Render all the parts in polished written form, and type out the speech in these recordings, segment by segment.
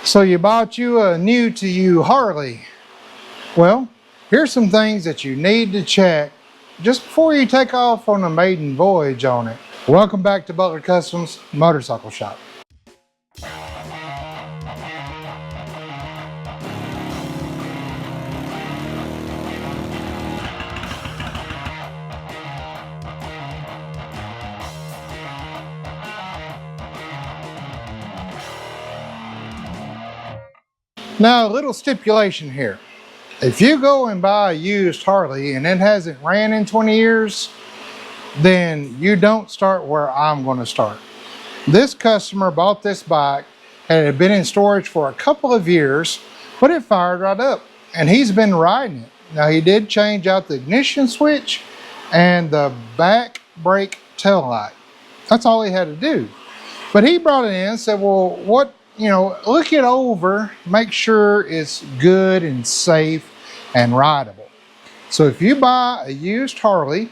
So you bought you a new to you Harley. Well, here's some things that you need to check just before you take off on a maiden voyage on it. Welcome back to Butler Customs Motorcycle Shop. Now, a little stipulation here. If you go and buy a used Harley and it hasn't ran in 20 years, then you don't start where I'm going to start. This customer bought this bike and it had been in storage for a couple of years, but it fired right up and he's been riding it. Now, he did change out the ignition switch and the back brake tail light. That's all he had to do. But he brought it in and said, well, look it over, make sure it's good and safe and rideable. So if you buy a used Harley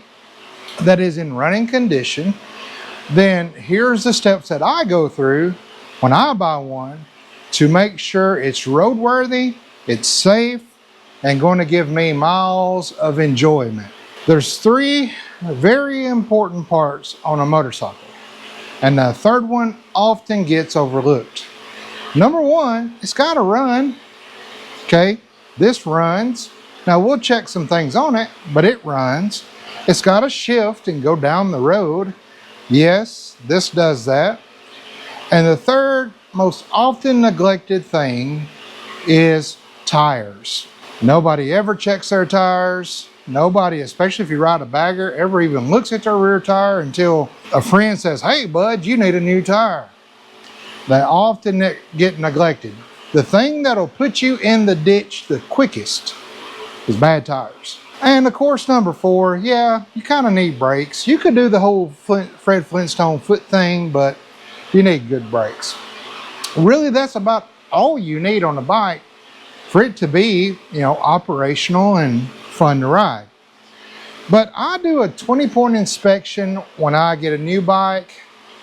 that is in running condition, then here's the steps that I go through when I buy one to make sure it's roadworthy, it's safe, and going to give me miles of enjoyment. There's three very important parts on a motorcycle, and the third one often gets overlooked. Number one, it's got to run. Okay, this runs. Now we'll check some things on it, but it runs. It's got to shift and go down the road. Yes, this does that. And the third most often neglected thing is tires. Nobody ever checks their tires. Nobody, especially if you ride a bagger, ever even looks at their rear tire until a friend says, hey bud, you need a new tire. They often get neglected. The thing that'll put you in the ditch the quickest is bad tires. And of course, number four, yeah, you kind of need brakes. You could do the whole Fred Flintstone foot thing, but you need good brakes. Really, that's about all you need on a bike for it to be, operational and fun to ride. But I do a 20-point inspection when I get a new bike.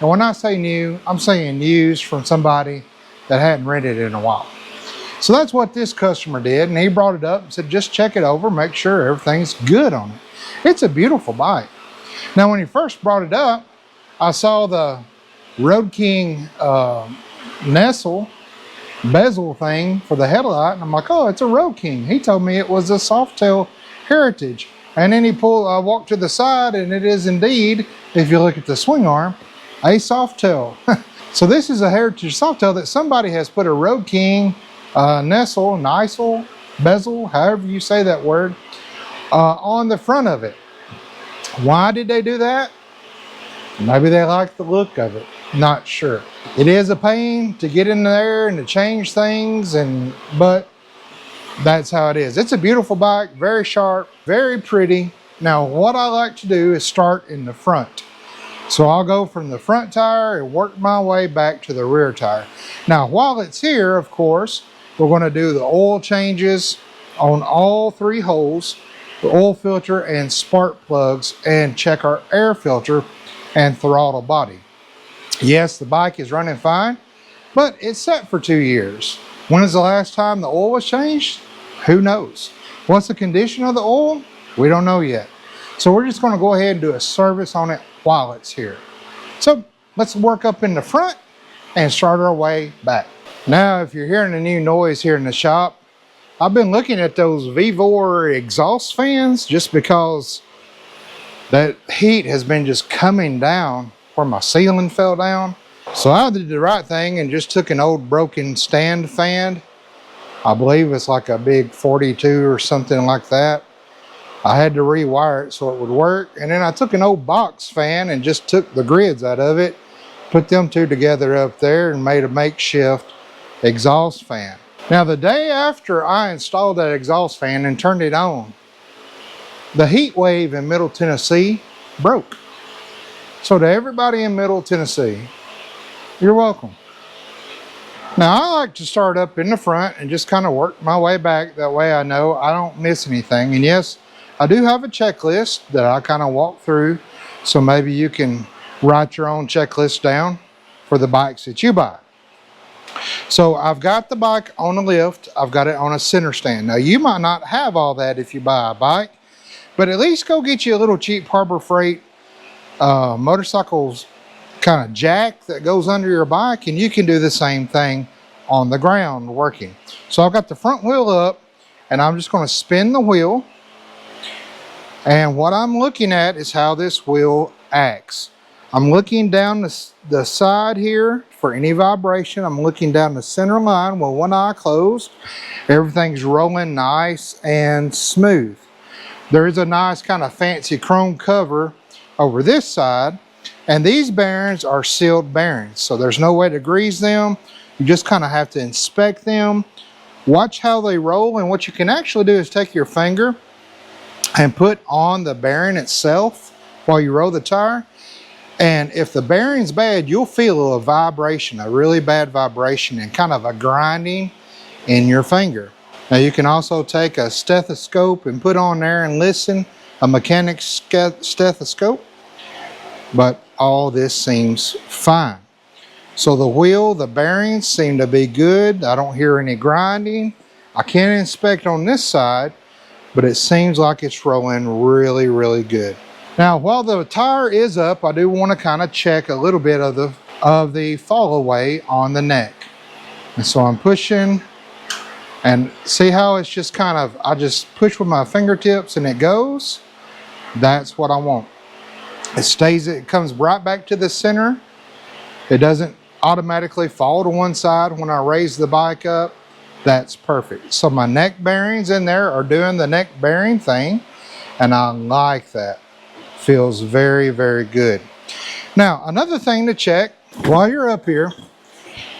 And when I say new, I'm saying used from somebody that hadn't rented it in a while. So that's what this customer did, and he brought it up and said, just check it over, make sure everything's good on it. It's a beautiful bike. Now, when he first brought it up, I saw the Road King Nestle bezel thing for the headlight, and I'm like, oh, it's a Road King. He told me it was a Softail Heritage. And then he walked to the side, and it is indeed, if you look at the swing arm, a Softail. So this is a Heritage Softail that somebody has put a Road King Nisel, bezel, however you say that word, on the front of it. Why did they do that? Maybe they like the look of it. Not sure. It is a pain to get in there and to change things, but that's how it is. It's a beautiful bike, very sharp, very pretty. Now, what I like to do is start in the front. So I'll go from the front tire and work my way back to the rear tire. Now, while it's here, of course, we're going to do the oil changes on all three holes, the oil filter and spark plugs, and check our air filter and throttle body. Yes, the bike is running fine, but it's set for 2 years. When is the last time the oil was changed? Who knows? What's the condition of the oil? We don't know yet. So we're just going to go ahead and do a service on it while it's here. So let's work up in the front and start our way back. Now, if you're hearing a new noise here in the shop, I've been looking at those Vevor exhaust fans just because that heat has been just coming down where my ceiling fell down. So I did the right thing and just took an old broken stand fan. I believe it's like a big 42 or something like that. I had to rewire it so it would work. And then I took an old box fan and just took the grids out of it, put them two together up there and made a makeshift exhaust fan. Now, the day after I installed that exhaust fan and turned it on, the heat wave in Middle Tennessee broke. So to everybody in Middle Tennessee, you're welcome. Now, I like to start up in the front and just kind of work my way back. That way I know I don't miss anything. And yes, I do have a checklist that I kind of walk through. So maybe you can write your own checklist down for the bikes that you buy. So I've got the bike on a lift. I've got it on a center stand. Now you might not have all that if you buy a bike, but at least go get you a little cheap Harbor Freight motorcycles kind of jack that goes under your bike, and you can do the same thing on the ground working. So I've got the front wheel up, and I'm just going to spin the wheel, and what I'm looking at is how this wheel acts. I'm looking down the side here for any vibration. I'm looking down the center line with one eye closed. Everything's rolling nice and smooth. There is a nice kind of fancy chrome cover over this side, and these bearings are sealed bearings, so there's no way to grease them. You just kind of have to inspect them, watch how they roll, and what you can actually do is take your finger and put on the bearing itself while you roll the tire. And if the bearing's bad, you'll feel a vibration, a really bad vibration, and kind of a grinding in your finger. Now you can also take a stethoscope and put on there and listen, a mechanic stethoscope, but all this seems fine. So the wheel, the bearings seem to be good. I don't hear any grinding. I can't inspect on this side, but it seems like it's rolling really, really good. Now, while the tire is up, I do want to kind of check a little bit of the fall away on the neck. And so I'm pushing, and see how it's just kind of, I just push with my fingertips and it goes. That's what I want. It stays, it comes right back to the center. It doesn't automatically fall to one side when I raise the bike up. That's perfect. So my neck bearings in there are doing the neck bearing thing, and I like that. Feels very, very good. Now, another thing to check while you're up here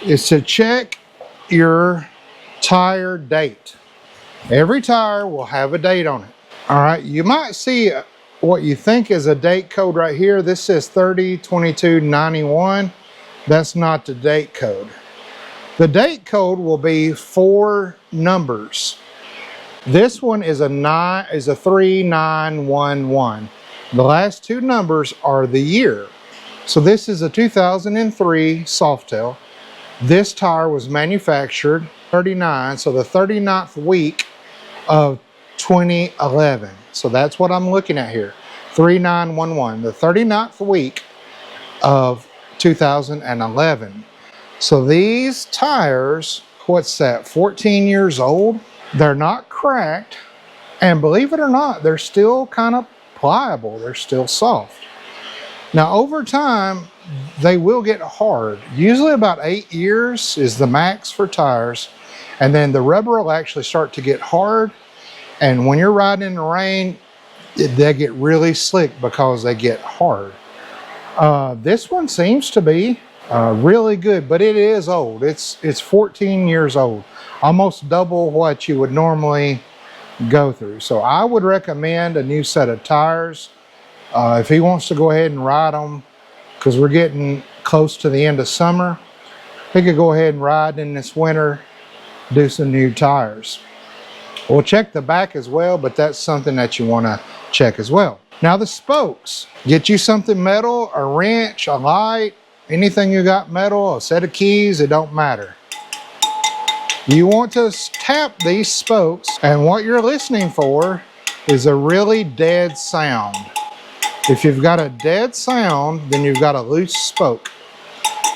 is to check your tire date. Every tire will have a date on it. All right, you might see what you think is a date code right here. This says 30/22/91. That's not the date code. The date code will be 4 numbers. This one is a 3911. The last 2 numbers are the year. So this is a 2003 Softail. This tire was manufactured 39, so the 39th week of 2011. So that's what I'm looking at here, 3911, the 39th week of 2011. So these tires, what's that, 14 years old? They're not cracked, and believe it or not, they're still kind of pliable. They're still soft. Now over time, they will get hard. Usually about 8 years is the max for tires, and then the rubber will actually start to get hard, and when you're riding in the rain, they get really slick because they get hard. This one seems to be really good, but it is old. It's 14 years old, almost double what you would normally go through. So I would recommend a new set of tires. If he wants to go ahead and ride them, because we're getting close to the end of summer, he could go ahead and ride in this winter, do some new tires. We'll check the back as well, but that's something that you want to check as well. Now the spokes, get you something metal, a wrench, a light, anything you got metal, a set of keys, it don't matter. You want to tap these spokes, and what you're listening for is a really dead sound. If you've got a dead sound, then you've got a loose spoke.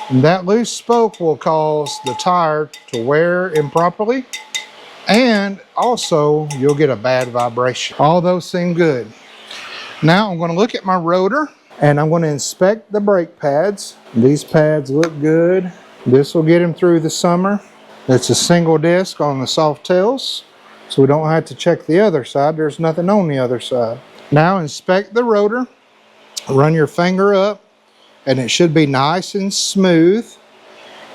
And that loose spoke will cause the tire to wear improperly, and also you'll get a bad vibration. All those seem good. Now I'm going to look at my rotor, and I'm going to inspect the brake pads. These pads look good. This will get him through the summer. It's a single disc on the Softails, so we don't have to check the other side. There's nothing on the other side. Now inspect the rotor. Run your finger up, and it should be nice and smooth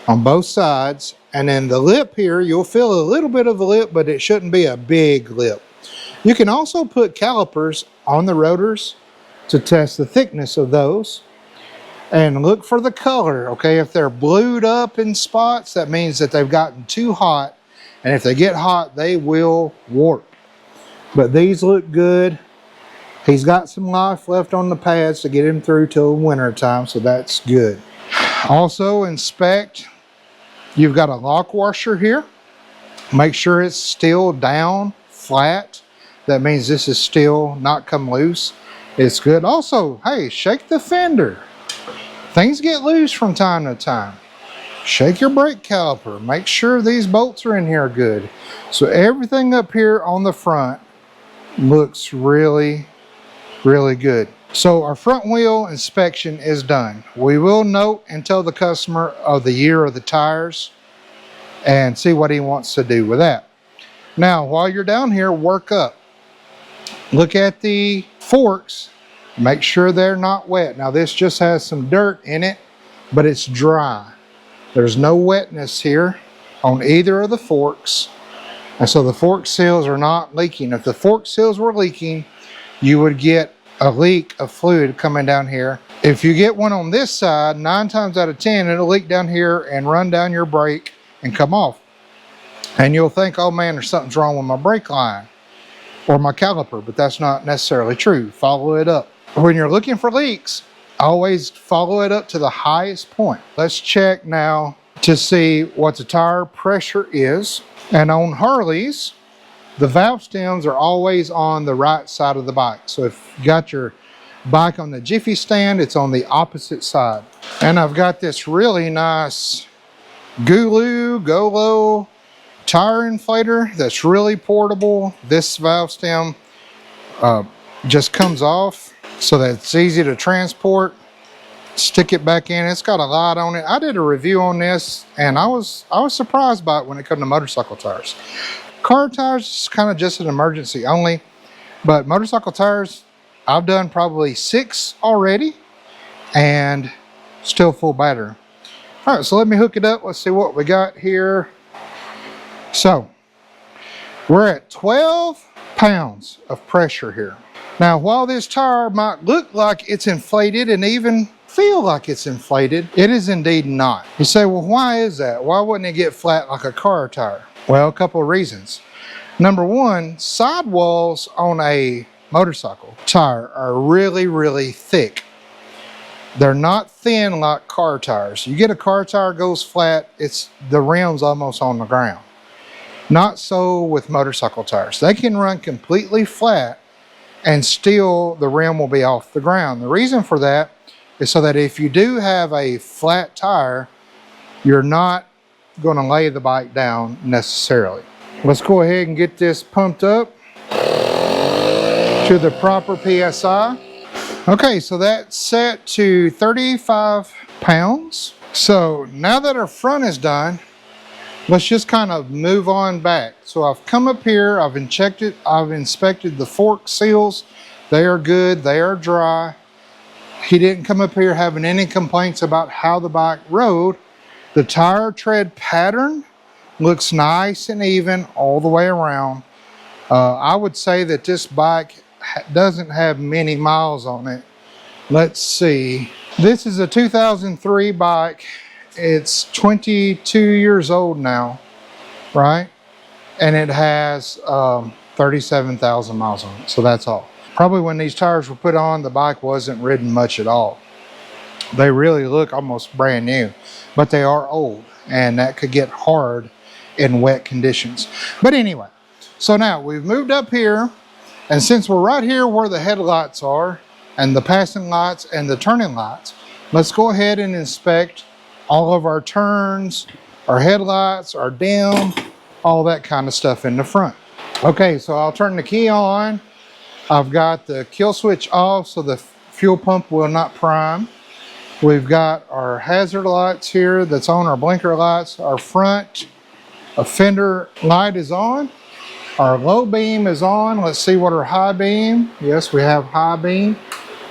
on both sides. And then the lip here, you'll feel a little bit of a lip, but it shouldn't be a big lip. You can also put calipers on the rotors to test the thickness of those. And look for the color, okay? If they're blued up in spots, that means that they've gotten too hot. And if they get hot, they will warp. But these look good. He's got some life left on the pads to get him through till winter time, so that's good. Also inspect You've got a lock washer here. Make sure it's still down, flat. That means this is still not come loose. It's good. Also, hey, shake the fender. Things get loose from time to time. Shake your brake caliper. Make sure these bolts are in here good. So everything up here on the front looks really, really good. So our front wheel inspection is done. We will note and tell the customer of the year of the tires and see what he wants to do with that. Now, while you're down here, work up. Look at the forks. Make sure they're not wet. Now, this just has some dirt in it, but it's dry. There's no wetness here on either of the forks. And so the fork seals are not leaking. If the fork seals were leaking, you would get a leak of fluid coming down here. If you get one on this side, 9 times out of 10, it'll leak down here and run down your brake and come off. And you'll think, oh man, there's something's wrong with my brake line or my caliper, but that's not necessarily true. Follow it up. When you're looking for leaks, always follow it up to the highest point. Let's check now to see what the tire pressure is. And on Harleys, the valve stems are always on the right side of the bike. So if you got your bike on the Jiffy stand, it's on the opposite side. And I've got this really nice Golo tire inflator that's really portable. This valve stem just comes off so that it's easy to transport. Stick it back in. It's got a light on it. I did a review on this and I was surprised by it when it comes to motorcycle tires. Car tires is kind of just an emergency only, but motorcycle tires, I've done probably 6 already and still full battery. All right, so let me hook it up. Let's see what we got here. So we're at 12 pounds of pressure here. Now, while this tire might look like it's inflated and even feel like it's inflated, it is indeed not. You say, well, why is that? Why wouldn't it get flat like a car tire? Well, a couple of reasons. Number one, sidewalls on a motorcycle tire are really, really thick. They're not thin like car tires. You get a car tire goes flat, the rim's almost on the ground. Not so with motorcycle tires. They can run completely flat and still the rim will be off the ground. The reason for that is so that if you do have a flat tire, you're not going to lay the bike down necessarily. Let's go ahead and get this pumped up to the proper PSI. Okay, so that's set to 35 pounds. So now that our front is done, let's just kind of move on back. So I've come up here, I've inspected the fork seals. They are good, they are dry. He didn't come up here having any complaints about how the bike rode. The tire tread pattern looks nice and even all the way around. I would say that this bike doesn't have many miles on it. Let's see. This is a 2003 bike. It's 22 years old now, right? And it has 37,000 miles on it, so that's all. Probably when these tires were put on, the bike wasn't ridden much at all. They really look almost brand new, but they are old and that could get hard in wet conditions. But anyway, so now we've moved up here, and since we're right here where the headlights are and the passing lights and the turning lights, let's go ahead and inspect all of our turns, our headlights, our dim, all that kind of stuff in the front. Okay, so I'll turn the key on. I've got the kill switch off so the fuel pump will not prime. We've got our hazard lights here that's on, our blinker lights. Our front fender light is on. Our low beam is on. Let's see what our high beam. Yes, we have high beam.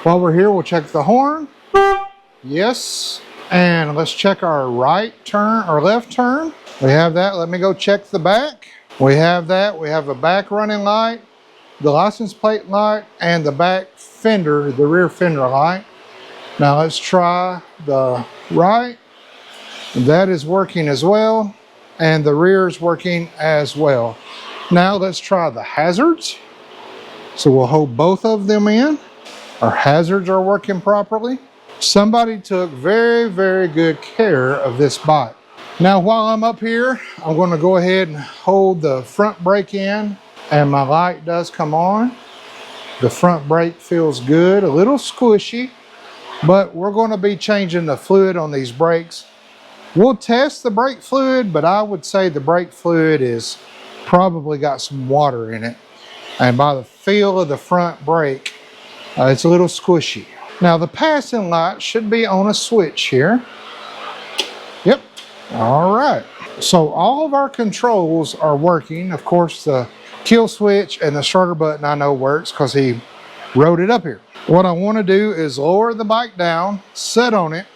While we're here, we'll check the horn. Yes. And let's check our right turn or left turn. We have that. Let me go check the back. We have that. We have a back running light, the license plate light, and the back fender, the rear fender light. Now let's try the right. That is working as well. And the rear is working as well. Now let's try the hazards. So we'll hold both of them in. Our hazards are working properly. Somebody took very, very good care of this bike. Now while I'm up here, I'm going to go ahead and hold the front brake in, and my light does come on. The front brake feels good, a little squishy, but we're going to be changing the fluid on these brakes. We'll test the brake fluid, but I would say the brake fluid is probably got some water in it. And by the feel of the front brake, it's a little squishy. Now the passing light should be on a switch here. Yep. All right. So all of our controls are working. Of course, the kill switch and the starter button I know works because he wrote it up here. What I want to do is lower the bike down, sit on it,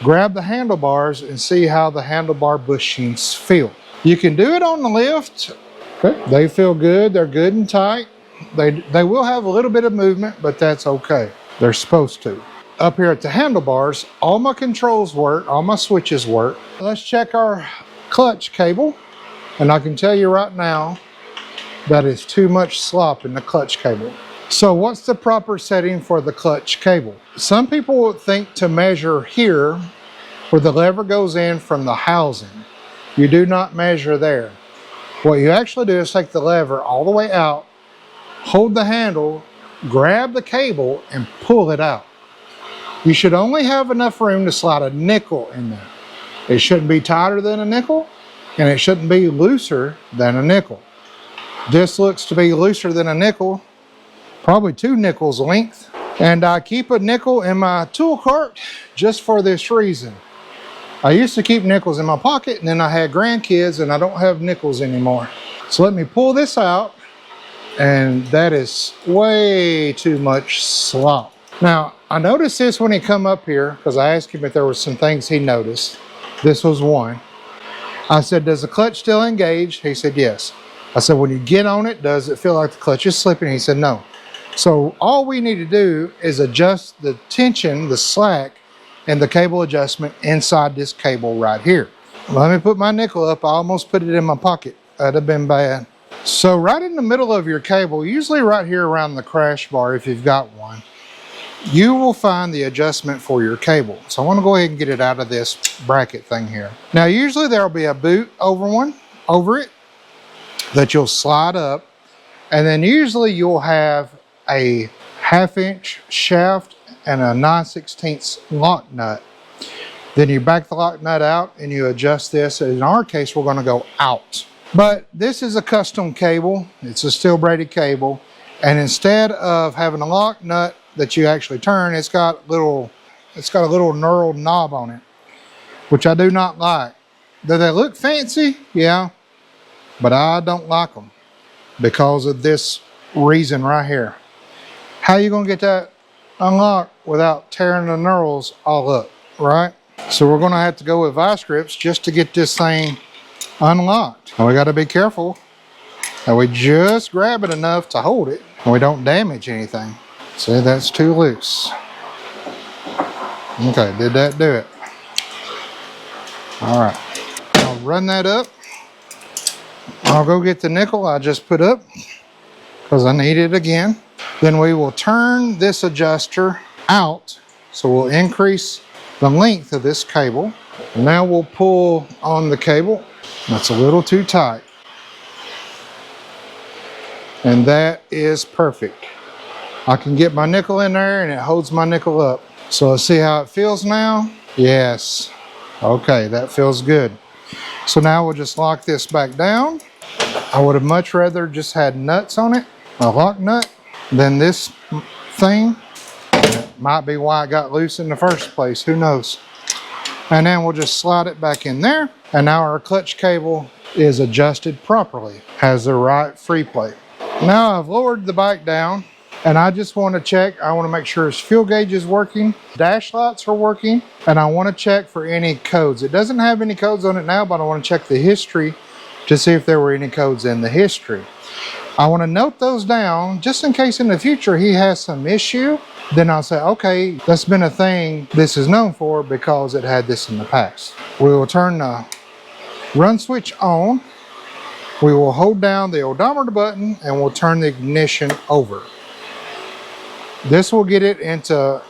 grab the handlebars, and see how the handlebar bushings feel. You can do it on the lift. Okay. They feel good. They're good and tight. They will have a little bit of movement, but that's okay. They're supposed to. Up here at the handlebars, all my controls work, all my switches work. Let's check our clutch cable, and I can tell you right now that is too much slop in the clutch cable. So what's the proper setting for the clutch cable? Some people would think to measure here where the lever goes in from the housing. You do not measure there. What you actually do is take the lever all the way out, hold the handle, grab the cable, and pull it out. You should only have enough room to slide a nickel in there. It shouldn't be tighter than a nickel, and it shouldn't be looser than a nickel. This looks to be looser than a nickel, probably 2 nickels length. And I keep a nickel in my tool cart just for this reason. I used to keep nickels in my pocket, and then I had grandkids and I don't have nickels anymore. So let me pull this out, and that is way too much slop. Now, I noticed this when he come up here because I asked him if there were some things he noticed. This was one. I said, does the clutch still engage? He said, yes. I said, when you get on it, does it feel like the clutch is slipping? He said, no. So all we need to do is adjust the tension, the slack, and the cable adjustment inside this cable right here. Let me put my nickel up. I almost put it in my pocket. That'd have been bad. So right in the middle of your cable, usually right here around the crash bar, if you've got one, you will find the adjustment for your cable. So I want to go ahead and get it out of this bracket thing here. Now usually there'll be a boot over it that you'll slide up, and then usually you'll have a 1/2 inch shaft and a 9/16 lock nut. Then you back the lock nut out and you adjust this. In our case, we're going to go out. But this is a custom cable. It's a steel braided cable, and instead of having a lock nut that you actually turn, it's got a little knurled knob on it, which I do not like. Do they look fancy? Yeah, but I don't like them because of this reason right here. How are you going to get that unlocked without tearing the knurls all up, right? So we're going to have to go with vice grips just to get this thing unlocked. And we got to be careful that we just grab it enough to hold it and we don't damage anything. See, that's too loose. Okay, did that do it? All right, I'll run that up. I'll go get the nickel I just put up because I need it again. Then we will turn this adjuster out, so we'll increase the length of this cable. Now we'll pull on the cable. That's a little too tight. And that is perfect. I can get my nickel in there and it holds my nickel up. So let's see how it feels now. Yes. Okay, that feels good. So now we'll just lock this back down. I would have much rather just had nuts on it, a lock nut, than this thing. That might be why it got loose in the first place, who knows. And then we'll just slide it back in there. And now our clutch cable is adjusted properly, has the right free play. Now I've lowered the bike down and I just want to check, I want to make sure its fuel gauge is working, dash lights are working, and I want to check for any codes. It doesn't have any codes on it now, but I want to check the history to see if there were any codes in the history. I want to note those down just in case in the future he has some issue. Then I'll say, okay, that's been a thing this is known for because it had this in the past. We will turn the run switch on. We will hold down the odometer button and we'll turn the ignition over. This will get it into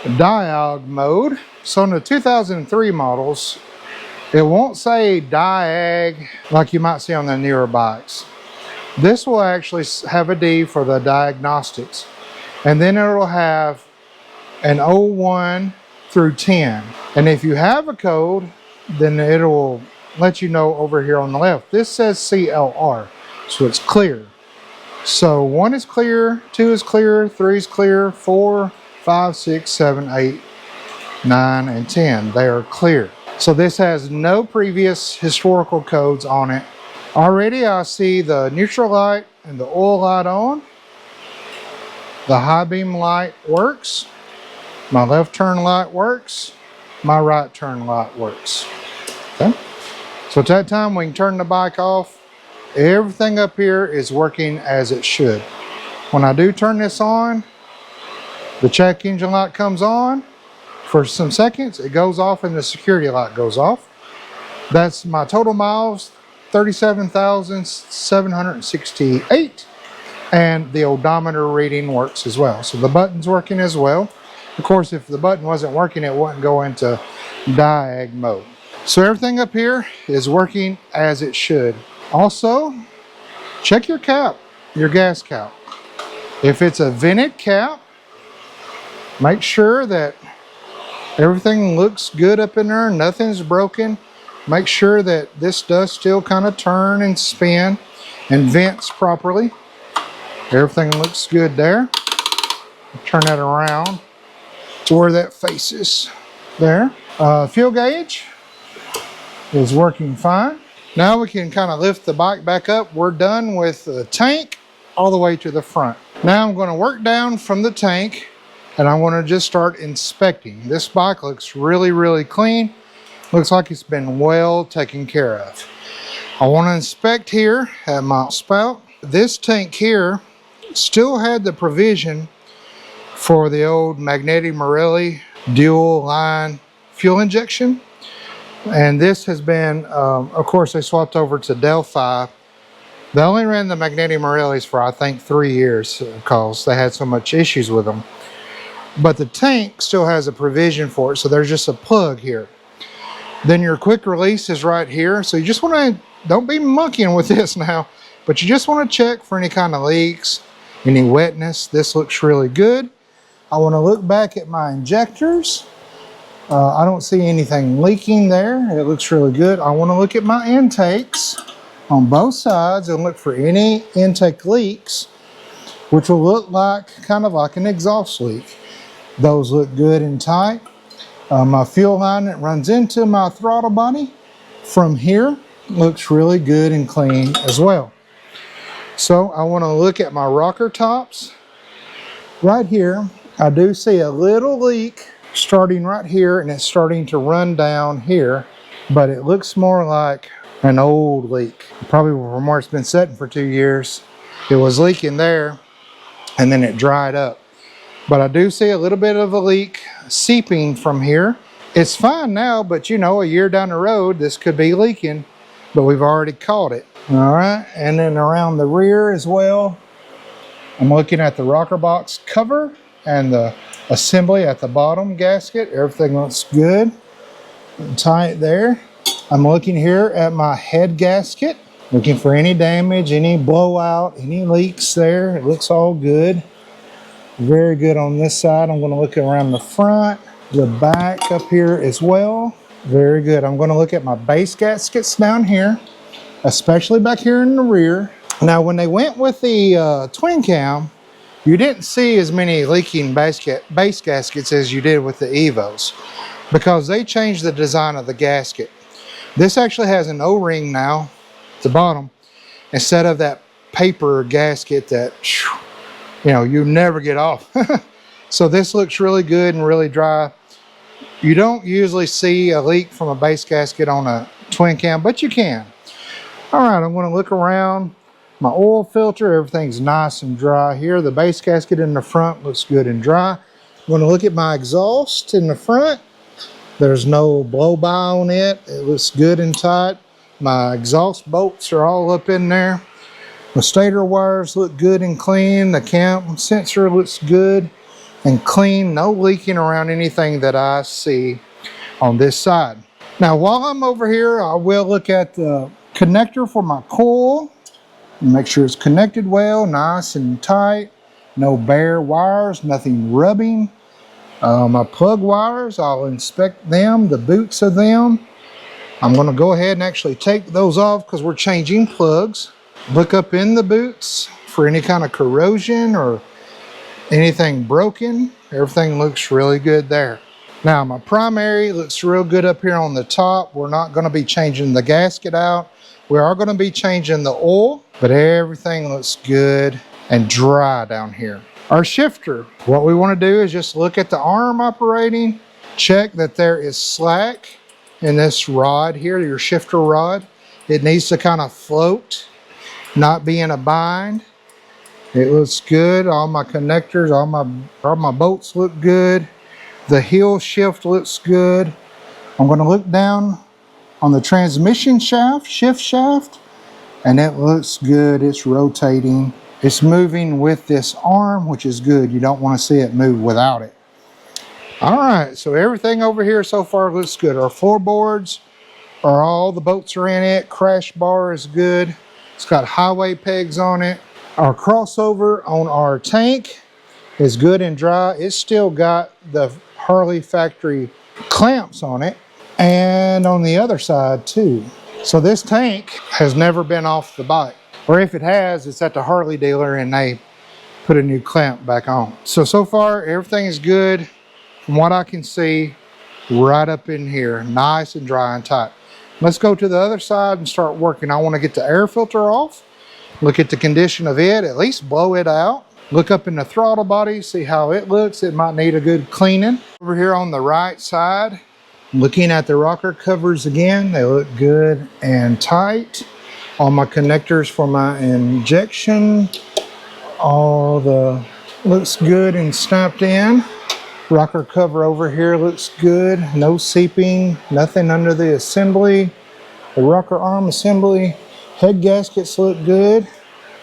diode mode. So in the 2003 models, It won't say diag like you might see on the newer bikes. This will actually have a D for the diagnostics. And then it'll have an 01 through 10. And if you have a code, then it'll let you know over here on the left. This says CLR, so it's clear. So 1 is clear, 2 is clear, 3 is clear, 4, 5, 6, 7, 8, 9, and 10. They are clear. So this has no previous historical codes on it. Already I see the neutral light and the oil light on. The high beam light works. My left turn light works. My right turn light works. Okay. So at that time we can turn the bike off. Everything up here is working as it should. When I do turn this on, the check engine light comes on. For some seconds, it goes off and the security light goes off. That's my total miles, 37,768. And the odometer reading works as well. So the button's working as well. Of course, if the button wasn't working, it wouldn't go into diag mode. So everything up here is working as it should. Also, check your cap, your gas cap. If it's a vented cap, make sure that everything looks good up in there, nothing's broken. Make sure that this does still kind of turn and spin and vents properly. Everything looks good there. Turn that around to where that faces there. Fuel gauge is working fine. Now we can kind of lift the bike back up. We're done with the tank all the way to the front. Now I'm going to work down from the tank and I want to just start inspecting. This bike looks really, really clean. Looks like it's been well taken care of. I want to inspect here at my spout. This tank here still had the provision for the old Magneti Marelli dual line fuel injection. And this has been, of course, they swapped over to Delphi. They only ran the Magneti Marellis for, I think, 3 years because they had so much issues with them. But the tank still has a provision for it, so there's just a plug here. Then your quick release is right here. So you just want to, don't be monkeying with this now, but you just want to check for any kind of leaks, any wetness. This looks really good. I want to look back at my injectors. I don't see anything leaking there. It looks really good. I want to look at my intakes on both sides and look for any intake leaks, which will look like kind of like an exhaust leak. Those look good and tight. My fuel line that runs into my throttle body from here looks really good and clean as well. So I want to look at my rocker tops. Right here, I do see a little leak starting right here, and it's starting to run down here, but it looks more like an old leak. Probably from where it's been sitting for 2 years. It was leaking there, and then it dried up. But I do see a little bit of a leak seeping from here. It's fine now, but you know, a year down the road, this could be leaking, but we've already caught it. All right, and then around the rear as well, I'm looking at the rocker box cover and the assembly at the bottom gasket. Everything looks good and tight there. I'm looking here at my head gasket, looking for any damage, any blowout, any leaks there. It looks all good. Very good on this side. I'm going to look around the front, the back up here as well. Very good. I'm going to look at my base gaskets down here, especially back here in the rear. Now, when they went with the twin cam, you didn't see as many leaking base gaskets as you did with the Evos because they changed the design of the gasket. This actually has an O-ring now at the bottom instead of that paper gasket that, you know, you never get off. So this looks really good and really dry. You don't usually see a leak from a base gasket on a twin cam, but you can. All right, I'm going to look around. My oil filter, everything's nice and dry here. The base gasket in the front looks good and dry. I'm going to look at my exhaust in the front. There's no blow by on it. It looks good and tight. My exhaust bolts are all up in there. The stator wires look good and clean. The cam sensor looks good and clean. No leaking around anything that I see on this side. Now, while I'm over here, I will look at the connector for my coil. Make sure it's connected well, nice and tight. No bare wires, nothing rubbing. My plug wires, I'll inspect them, the boots of them. I'm going to go ahead and actually take those off because we're changing plugs. Look up in the boots for any kind of corrosion or anything broken. Everything looks really good there. Now my primary looks real good up here on the top. We're not going to be changing the gasket out. We are going to be changing the oil, but everything looks good and dry down here. Our shifter, what we want to do is just look at the arm operating, check that there is slack in this rod here, your shifter rod. It needs to kind of float, not be in a bind. It looks good. All my connectors, all my bolts look good. The heel shift looks good. I'm going to look down on the transmission shaft, shift shaft, and it looks good. It's rotating. It's moving with this arm, which is good. You don't want to see it move without it. All right, so everything over here so far looks good. Our floorboards are all the bolts are in it. Crash bar is good. It's got highway pegs on it. Our crossover on our tank is good and dry. It's still got the Harley factory clamps on it, and on the other side too. So this tank has never been off the bike, or if it has, it's at the Harley dealer and they put a new clamp back on. So far everything is good from what I can see right up in here, nice and dry and tight. Let's go to the other side and start working. I want to get the air filter off, look at the condition of it, at least blow it out. Look up in the throttle body, see how it looks. It might need a good cleaning. Over here on the right side, looking at the rocker covers again, they look good and tight. All my connectors for my injection, looks good and snapped in. Rocker cover over here looks good, no seeping, nothing under the assembly. The rocker arm assembly, head gaskets look good.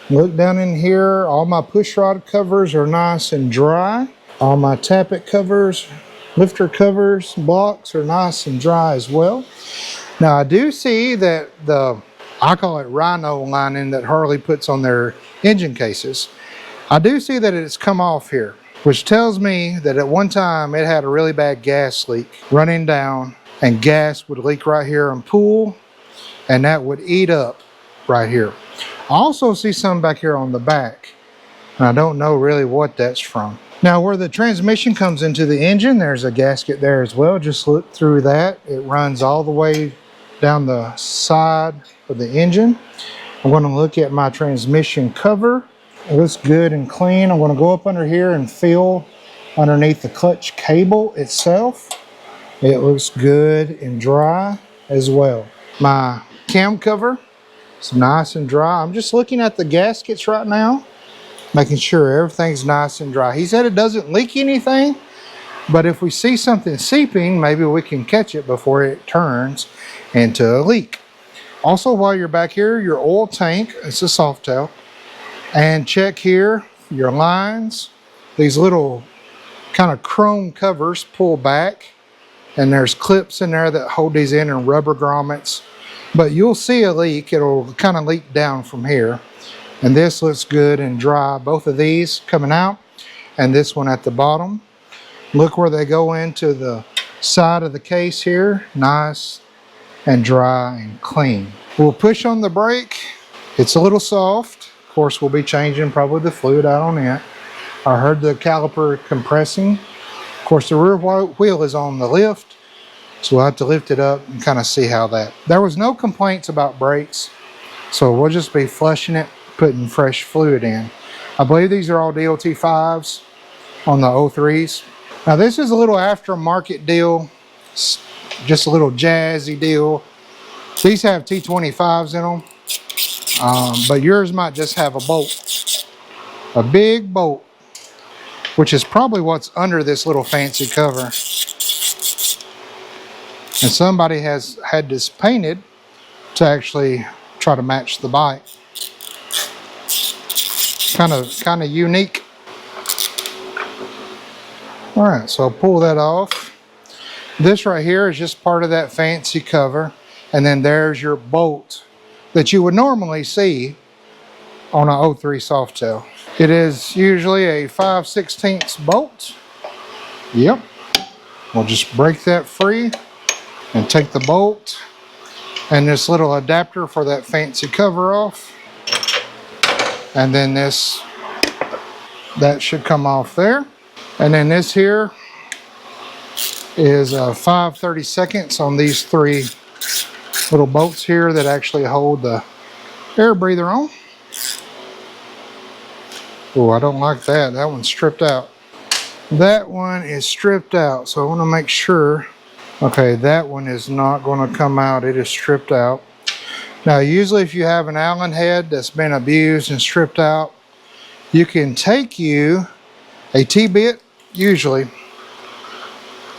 Look down in here, all my push rod covers are nice and dry. All my tappet covers, lifter covers, blocks are nice and dry as well. Now I do see that I call it rhino lining that Harley puts on their engine cases. I do see that it's come off here, which tells me that at one time it had a really bad gas leak running down, and gas would leak right here and pool, and that would eat up right here. I also see some back here on the back, and I don't know really what that's from. Now where the transmission comes into the engine, there's a gasket there as well. Just look through that. It runs all the way down the side of the engine. I'm going to look at my transmission cover. It looks good and clean. I'm going to go up under here and feel underneath the clutch cable itself. It looks good and dry as well. My cam cover, it's nice and dry. I'm just looking at the gaskets right now, making sure everything's nice and dry. He said it doesn't leak anything, but if we see something seeping, maybe we can catch it before it turns into a leak. Also, while you're back here, your oil tank, it's a soft tail, and check here, your lines. These little kind of chrome covers pull back, and there's clips in there that hold these in and rubber grommets. But you'll see a leak. It'll kind of leak down from here. And this looks good and dry. Both of these coming out, and this one at the bottom. Look where they go into the side of the case here. Nice and dry and clean. We'll push on the brake. It's a little soft. Of course, we'll be changing probably the fluid out on it. I heard the caliper compressing. Of course, the rear wheel is on the lift, so we'll have to lift it up and kind of see how that. There was no complaints about brakes, so we'll just be flushing it, putting fresh fluid in. I believe these are all DOT 5s on the 03s. Now this is a little aftermarket deal, just a little jazzy deal. These have T25s in them, but yours might just have a bolt, a big bolt, which is probably what's under this little fancy cover. And somebody has had this painted to actually try to match the bike. Kind of unique. All right, so I'll pull that off. This right here is just part of that fancy cover. And then there's your bolt that you would normally see on an 03 Softail. It is usually a 5/16 bolt. Yep. We'll just break that free and take the bolt and this little adapter for that fancy cover off. And then that should come off there. And then this here is 5/32 on these 3 little bolts here that actually hold the air breather on. Oh, I don't like that. That one's stripped out. That one is stripped out, so I want to make sure. Okay, that one is not going to come out. It is stripped out. Now, usually if you have an Allen head that's been abused and stripped out, you can take you a T-bit, usually,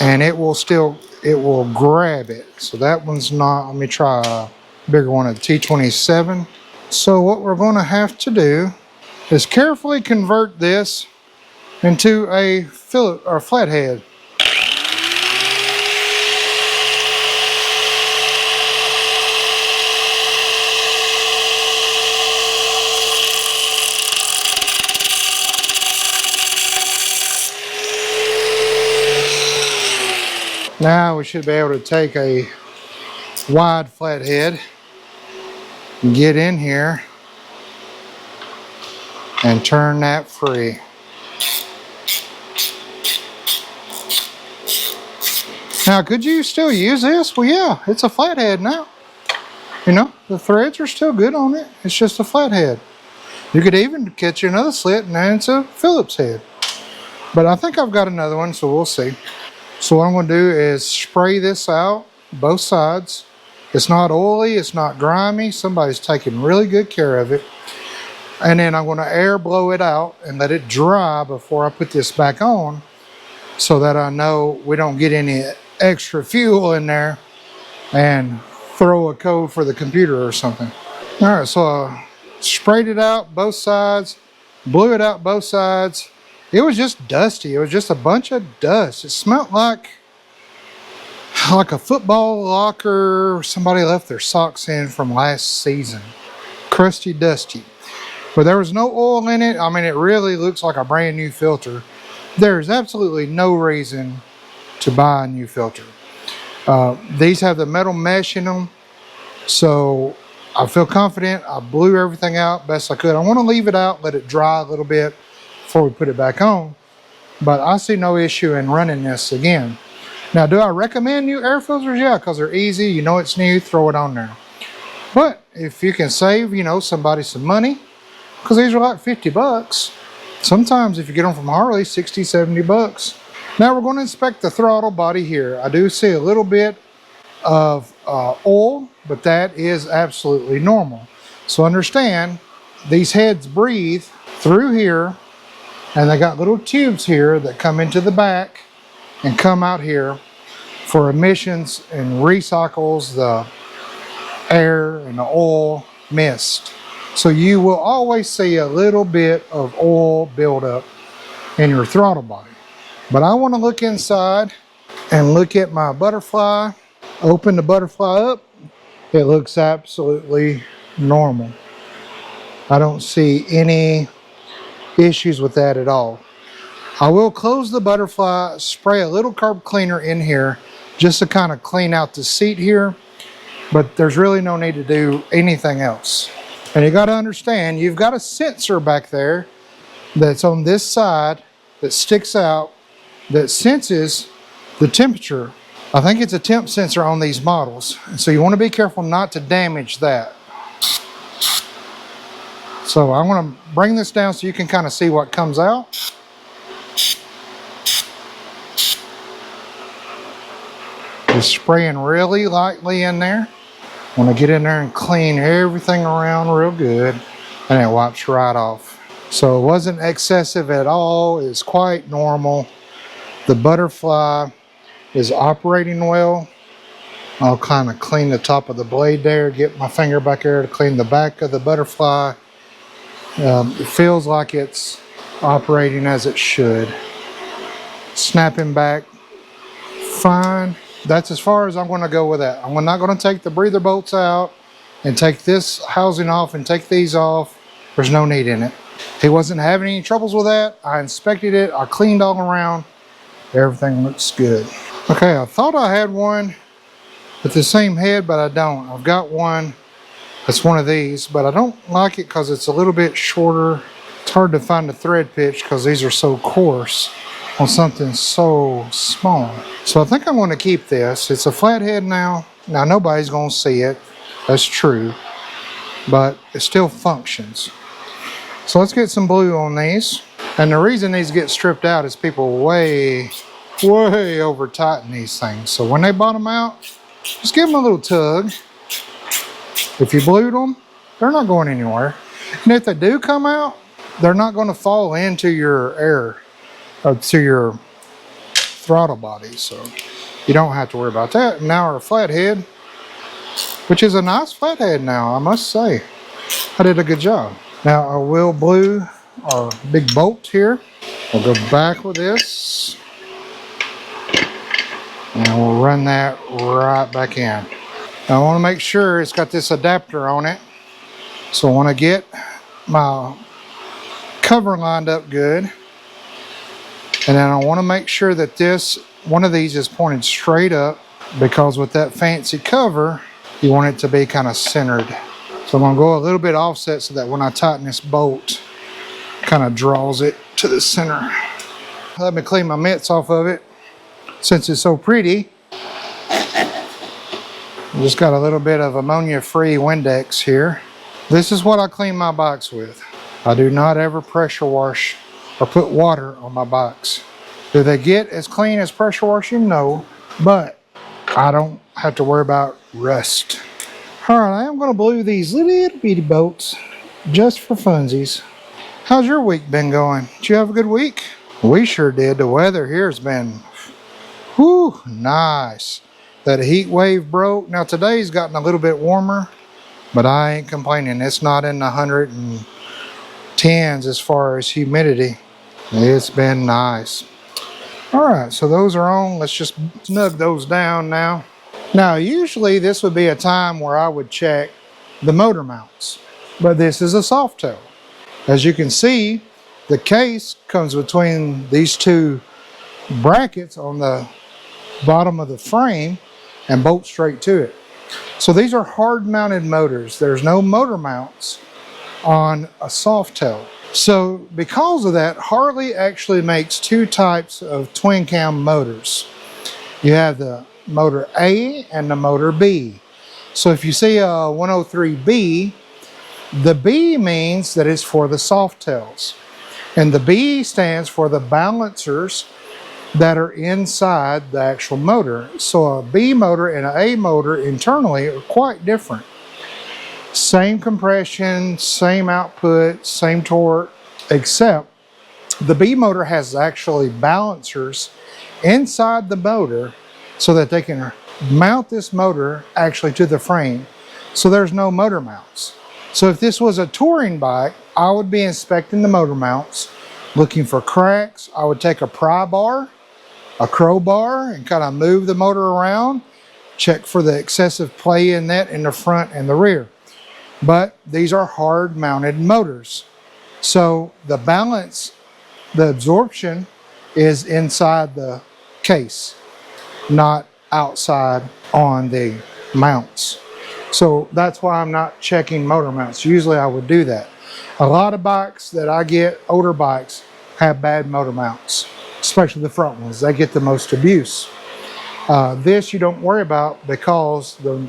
and it will grab it. So that one's not. Let me try a bigger one, a T27. So what we're going to have to do is carefully convert this into a fillet or flathead. Now we should be able to take a wide flathead and get in here and turn that free. Now, could you still use this? Well, yeah, it's a flathead now. You know, the threads are still good on it. It's just a flathead. You could even catch another slit and then it's a Phillips head. But I think I've got another one, so we'll see. So what I'm going to do is spray this out, both sides. It's not oily, it's not grimy. Somebody's taking really good care of it. And then I'm going to air blow it out and let it dry before I put this back on, so that I know we don't get any extra fuel in there and throw a code for the computer or something. All right, so I sprayed it out both sides, blew it out both sides. It was just dusty. It was just a bunch of dust. It smelled like a football locker somebody left their socks in from last season. Crusty, dusty. But there was no oil in it. I mean, it really looks like a brand new filter. There's absolutely no reason to buy a new filter. These have the metal mesh in them, so I feel confident. I blew everything out best I could. I want to leave it out, let it dry a little bit before we put it back on, but I see no issue in running this again. Now, do I recommend new air filters? Yeah, because they're easy. You know it's new, throw it on there. But if you can save, you know, somebody some money, because these are like 50 bucks. Sometimes if you get them from Harley, 60, 70 bucks. Now we're going to inspect the throttle body here. I do see a little bit of oil, but that is absolutely normal. So understand, these heads breathe through here, and they got little tubes here that come into the back and come out here for emissions and recycles the air and the oil mist. So you will always see a little bit of oil buildup in your throttle body. But I want to look inside and look at my butterfly. Open the butterfly up. It looks absolutely normal. I don't see any issues with that at all. I will close the butterfly, spray a little carb cleaner in here just to kind of clean out the seat here, but there's really no need to do anything else. And you got to understand, you've got a sensor back there that's on this side that sticks out that senses the temperature. I think it's a temp sensor on these models, and so you want to be careful not to damage that. So I want to bring this down so you can kind of see what comes out. Just spraying really lightly in there. Want to get in there and clean everything around real good, and it wipes right off. So it wasn't excessive at all. It's quite normal. The butterfly is operating well. I'll kind of clean the top of the blade there, get my finger back there to clean the back of the butterfly. It feels like it's operating as it should. Snapping back fine. That's as far as I'm going to go with that. I'm not going to take the breather bolts out and take this housing off and take these off. There's no need in it. He wasn't having any troubles with that. I inspected it. I cleaned all around. Everything looks good. Okay, I thought I had one with the same head, but I don't. I've got one that's one of these, but I don't like it because it's a little bit shorter. It's hard to find the thread pitch because these are so coarse on something so small. So I think I'm going to keep this. It's a flathead now. Now nobody's going to see it. That's true. But it still functions. So let's get some blue on these. And the reason these get stripped out is people way over tighten these things. So when they bottom out, just give them a little tug. If you blued them, they're not going anywhere. And if they do come out, they're not going to fall into your air or to your throttle body. So you don't have to worry about that. And now our flathead, which is a nice flathead now, I must say. I did a good job. Now I will blue our big bolt here. We'll go back with this. And we'll run that right back in. Now I want to make sure it's got this adapter on it. So I want to get my cover lined up good. And then I want to make sure that one of these is pointed straight up, because with that fancy cover, you want it to be kind of centered. So I'm going to go a little bit offset so that when I tighten this bolt, it kind of draws it to the center. Let me clean my mitts off of it. Since it's so pretty, I just got a little bit of ammonia-free Windex here. This is what I clean my bikes with. I do not ever pressure wash or put water on my bikes. Do they get as clean as pressure washing? No, but I don't have to worry about rust. All right, I am going to blue these little bitty bolts just for funsies. How's your week been going? Did you have a good week? We sure did. The weather here has been nice. That heat wave broke. Now today's gotten a little bit warmer, but I ain't complaining. It's not in the 110s as far as humidity. It's been nice. All right, so those are on. Let's just snug those down now. Now, usually this would be a time where I would check the motor mounts, but this is a soft tail. As you can see, the case comes between these two brackets on the bottom of the frame and bolts straight to it. So these are hard mounted motors. There's no motor mounts on a soft tail. So because of that, Harley actually makes two types of twin cam motors. You have the motor A and the motor B. So if you see a 103B, the B means that it's for the soft tails. And the B stands for the balancers that are inside the actual motor. So a B motor and an A motor internally are quite different. Same compression, same output, same torque, except the B motor has actually balancers inside the motor so that they can mount this motor actually to the frame. So there's no motor mounts. So if this was a touring bike, I would be inspecting the motor mounts, looking for cracks. I would take a pry bar, a crowbar, and kind of move the motor around, check for the excessive play in that in the front and the rear. But these are hard mounted motors. So the balance, the absorption is inside the case, not outside on the mounts. So that's why I'm not checking motor mounts. Usually I would do that. A lot of bikes that I get, older bikes, have bad motor mounts, especially the front ones. They get the most abuse. This you don't worry about because the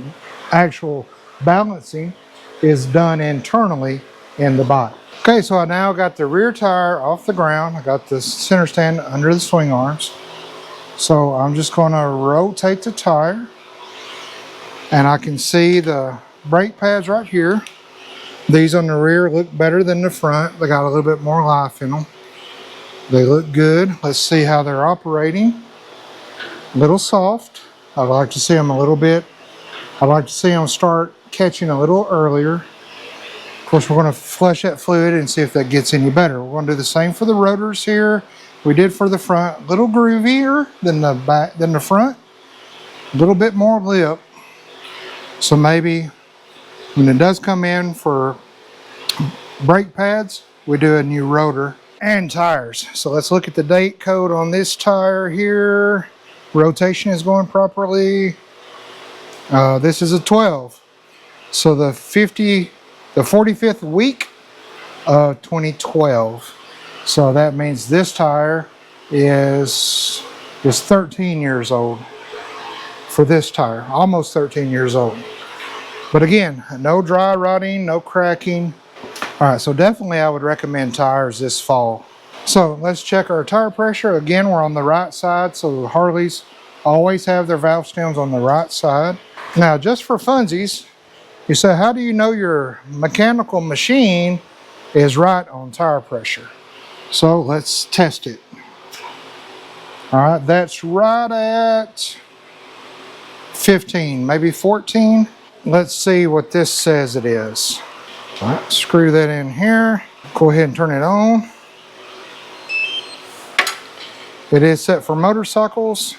actual balancing is done internally in the bike. Okay, so I now got the rear tire off the ground. I got the center stand under the swing arms. So I'm just going to rotate the tire, and I can see the brake pads right here. These on the rear look better than the front. They got a little bit more life in them. They look good. Let's see how they're operating. A little soft. I'd like to see them a little bit. I'd like to see them start catching a little earlier. Of course, we're going to flush that fluid and see if that gets any better. We're going to do the same for the rotors here. We did for the front. A little groovier than the back, than the front. a little bit more lip. So maybe when it does come in for brake pads, we do a new rotor and tires. So let's look at the date code on this tire here. Rotation is going properly. This is a 12. So the 45th week of 2012. So that means this tire is 13 years old for this tire, almost 13 years old. But again, no dry rotting, no cracking. All right, so definitely I would recommend tires this fall. So let's check our tire pressure. Again, we're on the right side, so the Harleys always have their valve stems on the right side. Now, just for funsies, you say, how do you know your mechanical machine is right on tire pressure? So let's test it. All right, that's right at 15, maybe 14. Let's see what this says it is. All right, screw that in here. Go ahead and turn it on. It is set for motorcycles.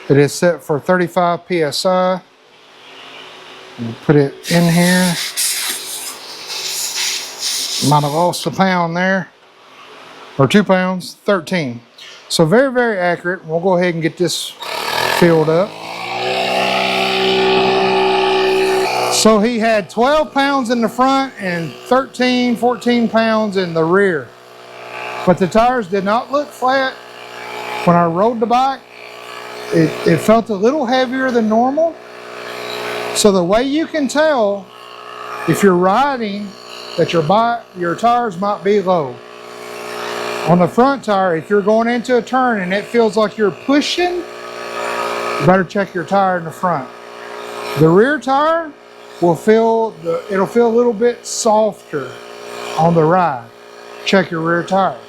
It is set for 35 PSI. We'll put it in here. Might have lost a pound there, or 2 pounds, 13. So very, very accurate. We'll go ahead and get this filled up. So he had 12 pounds in the front and 13, 14 pounds in the rear. But the tires did not look flat. When I rode the bike, it felt a little heavier than normal. So the way you can tell if you're riding that your tires might be low. On the front tire, if you're going into a turn and it feels like you're pushing, you better check your tire in the front. The rear tire will it'll feel a little bit softer on the ride. Check your rear tire.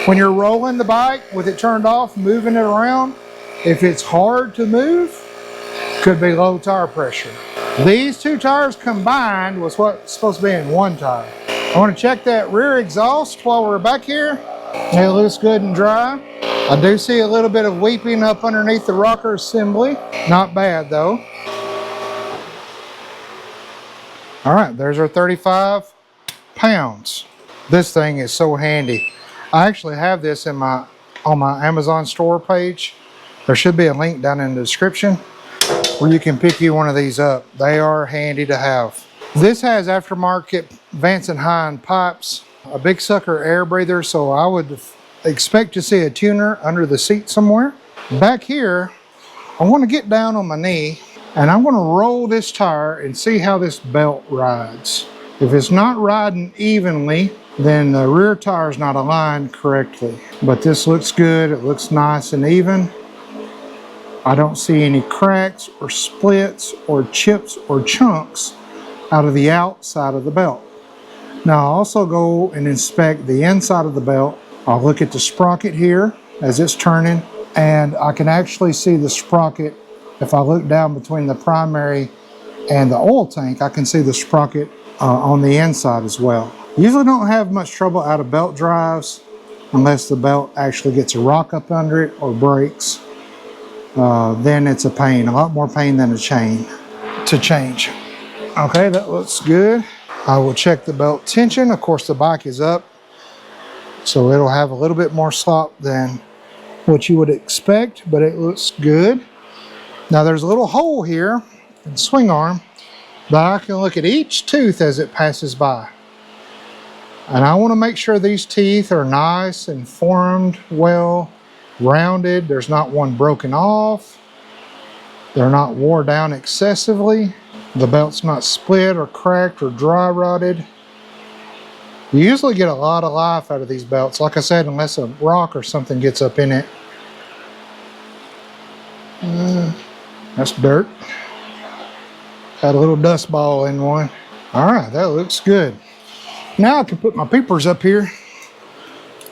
When you're rolling the bike with it turned off, moving it around, if it's hard to move, could be low tire pressure. These two tires combined was what's supposed to be in one tire. I want to check that rear exhaust while we're back here. It looks good and dry. I do see a little bit of weeping up underneath the rocker assembly. Not bad though. All right, there's our 35 pounds. This thing is so handy. I actually have this on my Amazon store page. There should be a link down in the description where you can pick you one of these up. They are handy to have. This has aftermarket Vance and Hine pipes, a big sucker air breather, so I would expect to see a tuner under the seat somewhere. Back here, I want to get down on my knee and I'm going to roll this tire and see how this belt rides. If it's not riding evenly, then the rear tire is not aligned correctly. But this looks good, it looks nice and even. I don't see any cracks or splits or chips or chunks out of the outside of the belt. Now I'll also go and inspect the inside of the belt. I'll look at the sprocket here as it's turning, and I can actually see the sprocket. If I look down between the primary and the oil tank, I can see the sprocket on the inside as well. Usually don't have much trouble out of belt drives unless the belt actually gets a rock up under it or breaks. Then it's a pain, a lot more pain than a chain to change. Okay, that looks good. I will check the belt tension. Of course, the bike is up, so it'll have a little bit more slop than what you would expect, but it looks good. Now there's a little hole here in the swing arm, but I can look at each tooth as it passes by. And I want to make sure these teeth are nice and formed well, rounded. There's not one broken off. They're not wore down excessively. The belt's not split or cracked or dry rotted. You usually get a lot of life out of these belts, like I said, unless a rock or something gets up in it. That's dirt. Had a little dust ball in one. All right, that looks good. Now I can put my peepers up here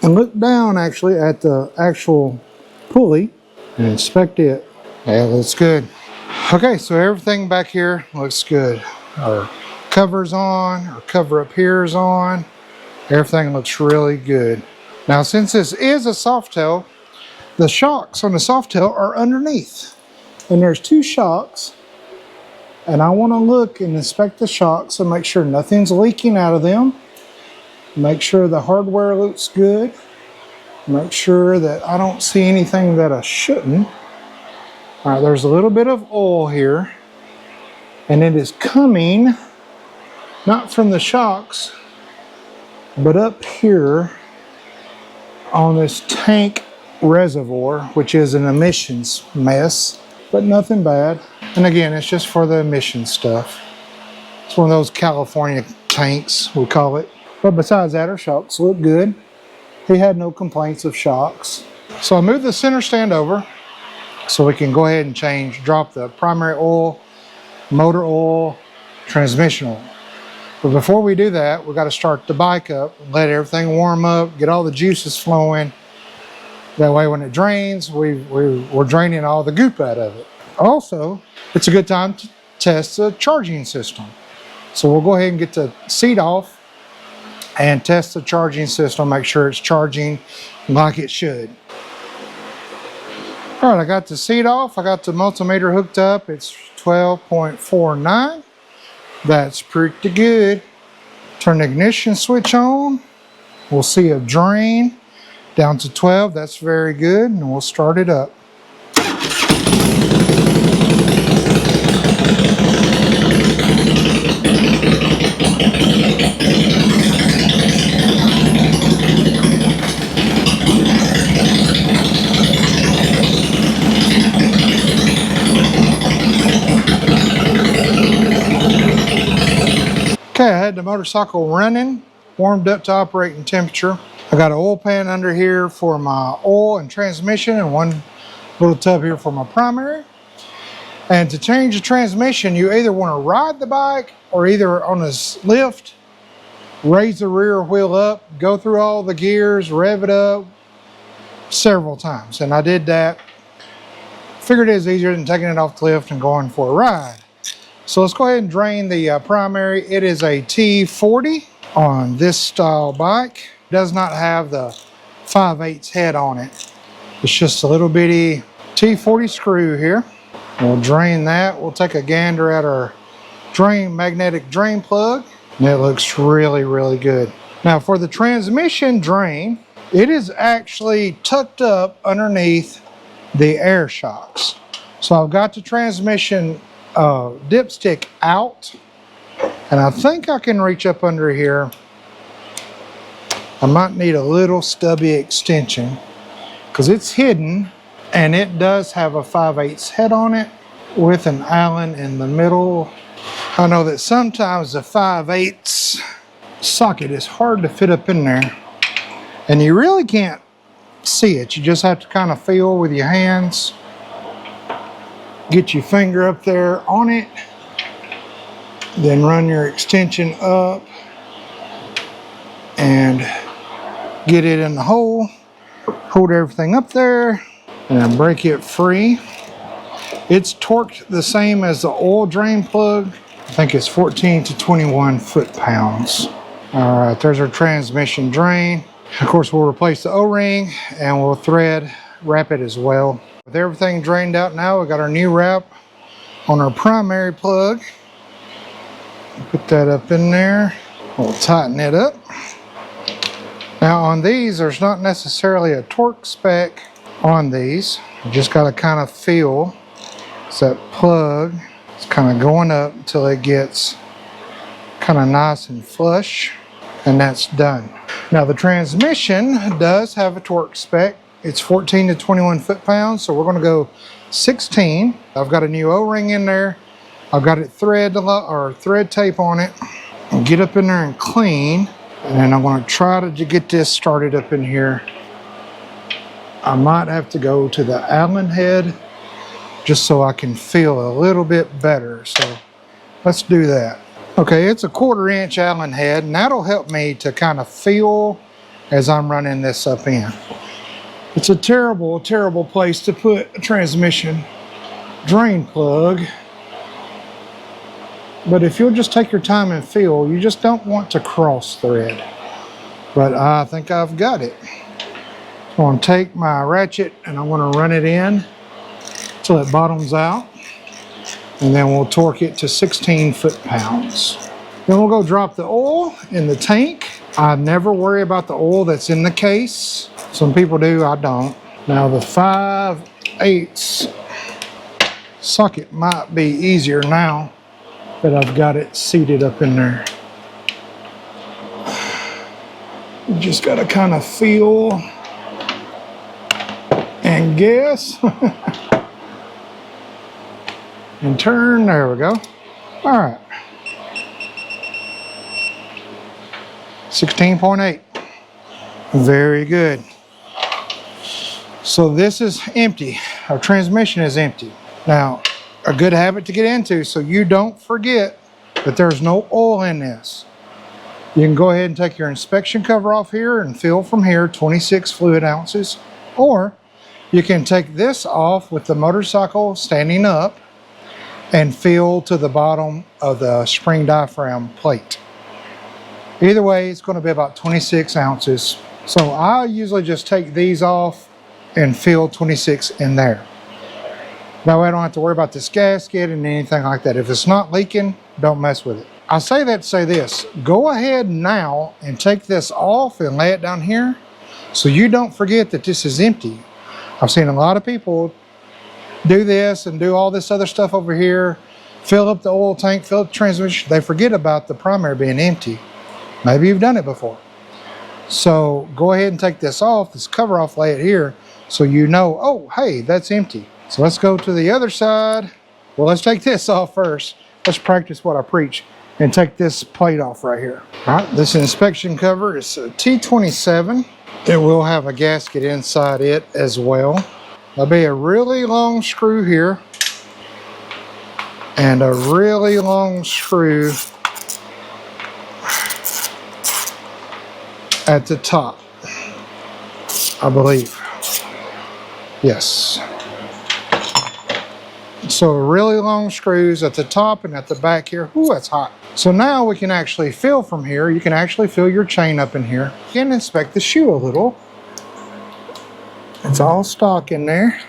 and look down actually at the actual pulley and inspect it. Yeah, it looks good. Okay, so everything back here looks good. Our cover's on, our cover up here is on. Everything looks really good. Now, since this is a soft tail, the shocks on the soft tail are underneath. And there's two shocks. And I want to look and inspect the shocks and make sure nothing's leaking out of them. Make sure the hardware looks good. Make sure that I don't see anything that I shouldn't. All right, there's a little bit of oil here. And it is coming, not from the shocks, but up here on this tank reservoir, which is an emissions mess, but nothing bad. And again, it's just for the emission stuff. It's one of those California tanks, we call it. But besides that, our shocks look good. He had no complaints of shocks. So I moved the center stand over so we can go ahead and drop the primary oil, motor oil, transmission oil. But before we do that, we got to start the bike up, let everything warm up, get all the juices flowing. That way when it drains, we're draining all the goop out of it. Also, it's a good time to test the charging system. So we'll go ahead and get the seat off and test the charging system, make sure it's charging like it should. All right, I got the seat off. I got the multimeter hooked up. It's 12.49. That's pretty good. Turn the ignition switch on. We'll see a drain down to 12. That's very good. And we'll start it up. Okay, I had the motorcycle running, warmed up to operating temperature. I got an oil pan under here for my oil and transmission and one little tub here for my primary. And to change the transmission, you either want to ride the bike or either on this lift, raise the rear wheel up, go through all the gears, rev it up several times. And I did that. Figured it was easier than taking it off the lift and going for a ride. So let's go ahead and drain the primary. It is a T40 on this style bike. It does not have the 5/8 head on it. It's just a little bitty T40 screw here. We'll drain that. We'll take a gander at our magnetic drain plug. And it looks really, really good. Now for the transmission drain, it is actually tucked up underneath the air shocks. So I've got the transmission dipstick out, and I think I can reach up under here. I might need a little stubby extension because it's hidden, and it does have a 5/8 head on it with an Allen in the middle. I know that sometimes the 5/8 socket is hard to fit up in there, and you really can't see it. You just have to kind of feel with your hands. Get your finger up there on it, then run your extension up and get it in the hole, hold everything up there, and then break it free. It's torqued the same as the oil drain plug. I think it's 14 to 21 foot-pounds. All right, there's our transmission drain. Of course, we'll replace the O-ring and we'll wrap it as well. With everything drained out now, we got our new wrap on our primary plug. Put that up in there. We'll tighten it up. Now on these, there's not necessarily a torque spec on these. You just got to kind of feel. So that plug is kind of going up until it gets kind of nice and flush, and that's done. Now the transmission does have a torque spec. It's 14 to 21 foot-pounds, so we're going to go 16. I've got a new O-ring in there. I've got it thread tape on it. I'll get up in there and clean, and I'm going to try to get this started up in here. I might have to go to the Allen head just so I can feel a little bit better. So let's do that. Okay, it's a 1/4 inch Allen head, and that'll help me to kind of feel as I'm running this up in. It's a terrible, terrible place to put a transmission drain plug. But if you'll just take your time and feel, you just don't want to cross thread. But I think I've got it. So I'm going to take my ratchet and I'm going to run it in till it bottoms out. And then we'll torque it to 16 foot-pounds. Then we'll go drop the oil in the tank. I never worry about the oil that's in the case. Some people do, I don't. Now the 5/8 socket might be easier now that I've got it seated up in there. You just gotta kind of feel and guess. And turn, there we go. All right. 16.8. Very good. So this is empty. Our transmission is empty. Now, a good habit to get into so you don't forget that there's no oil in this. You can go ahead and take your inspection cover off here and fill from here 26 fluid ounces. Or you can take this off with the motorcycle standing up and fill to the bottom of the spring diaphragm plate. Either way, it's going to be about 26 ounces. So I usually just take these off and fill 26 in there. That way I don't have to worry about this gasket and anything like that. If it's not leaking, don't mess with it. I say that to say this, go ahead now and take this off and lay it down here so you don't forget that this is empty. I've seen a lot of people do this and do all this other stuff over here, fill up the oil tank, fill up the transmission. They forget about the primary being empty. Maybe you've done it before. So go ahead and take this off, this cover off, lay it here, so you know, oh, hey, that's empty. So let's go to the other side. Well, let's take this off first. Let's practice what I preach and take this plate off right here. All right, this inspection cover is a T27. It will have a gasket inside it as well. There'll be a really long screw here and a really long screw at the top, I believe. Yes. So really long screws at the top and at the back here. Ooh, that's hot. So now we can actually fill from here. You can actually fill your chain up in here. You can inspect the shoe a little. It's all stock in there.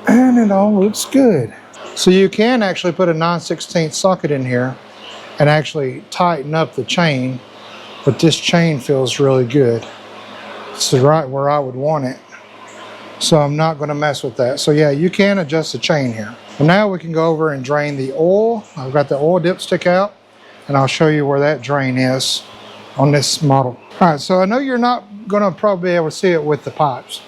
And it all looks good. So you can actually put a 9/16 socket in here and actually tighten up the chain. But this chain feels really good. It's right where I would want it. So I'm not going to mess with that. So yeah, you can adjust the chain here. And now we can go over and drain the oil. I've got the oil dipstick out and I'll show you where that drain is on this model. All right, so I know you're not going to probably be able to see it with the pipes,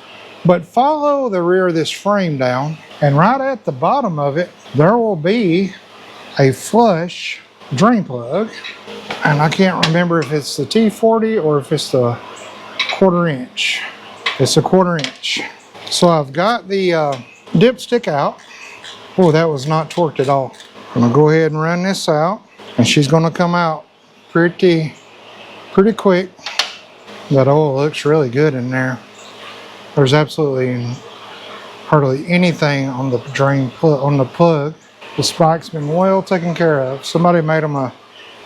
but follow the rear of this frame down and right at the bottom of it, there will be a flush drain plug. And I can't remember if it's the T40 or if it's the 1/4 inch. It's a 1/4 inch. So I've got the dipstick out. Oh, that was not torqued at all. I'm gonna go ahead and run this out, and she's gonna come out pretty quick. That oil looks really good in there. There's absolutely hardly anything on the drain plug, on the plug. The spike's been well taken care of. Somebody made them a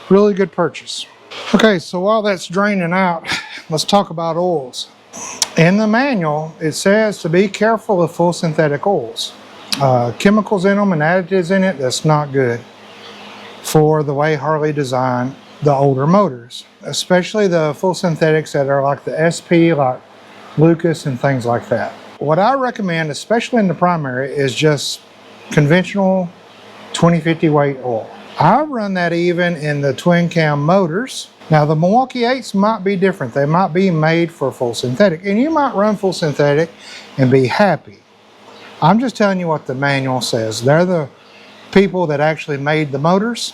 really good purchase. Okay, so while that's draining out, let's talk about oils. In the manual, it says to be careful of full synthetic oils. Chemicals in them and additives in it, that's not good for the way Harley designed the older motors, especially the full synthetics that are like the SP, like Lucas and things like that. What I recommend, especially in the primary, is just conventional 2050 weight oil. I run that even in the twin cam motors. Now the Milwaukee 8s might be different. They might be made for full synthetic, and you might run full synthetic and be happy. I'm just telling you what the manual says. They're the people that actually made the motors.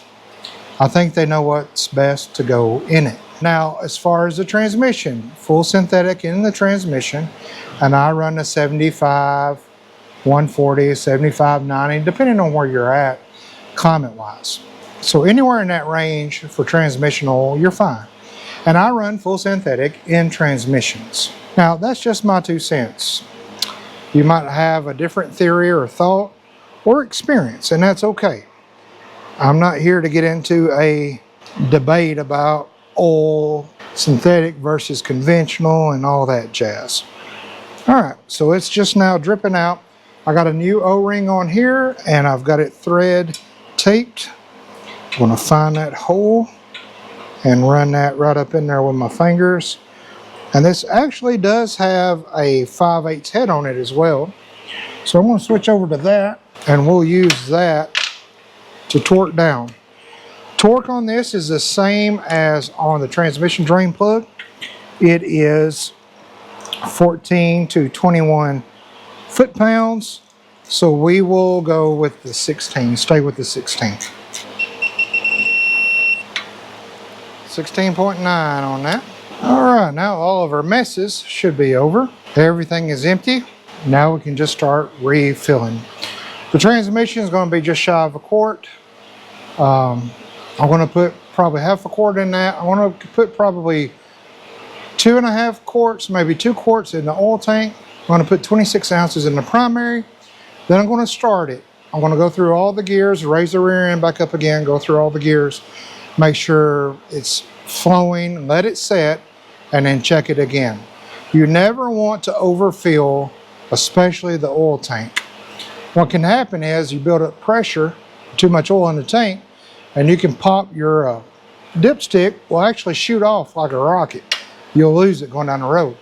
I think they know what's best to go in it. Now, as far as the transmission, full synthetic in the transmission, and I run a 75, 140, 75, 90, depending on where you're at, climate-wise. So anywhere in that range for transmission oil, you're fine. And I run full synthetic in transmissions. Now, that's just my 2 cents. You might have a different theory or thought or experience, and that's okay. I'm not here to get into a debate about oil, synthetic versus conventional and all that jazz. All right, so it's just now dripping out. I got a new O-ring on here and I've got it thread taped. I'm gonna find that hole and run that right up in there with my fingers. And this actually does have a 5/8 head on it as well. So I'm gonna switch over to that and we'll use that to torque down. Torque on this is the same as on the transmission drain plug. It is 14 to 21 foot-pounds. So we will go with the 16, stay with the 16. 16.9 on that. All right, now all of our messes should be over. Everything is empty. Now we can just start refilling. The transmission is going to be just shy of a quart. I'm going to put probably half a quart in that. I want to put probably 2.5 quarts, maybe 2 quarts in the oil tank. I'm going to put 26 ounces in the primary. Then I'm going to start it. I'm going to go through all the gears, raise the rear end back up again, go through all the gears, make sure it's flowing, let it set, and then check it again. You never want to overfill, especially the oil tank. What can happen is you build up pressure, too much oil in the tank, and you can pop your dipstick will actually shoot off like a rocket. You'll lose it going down the road.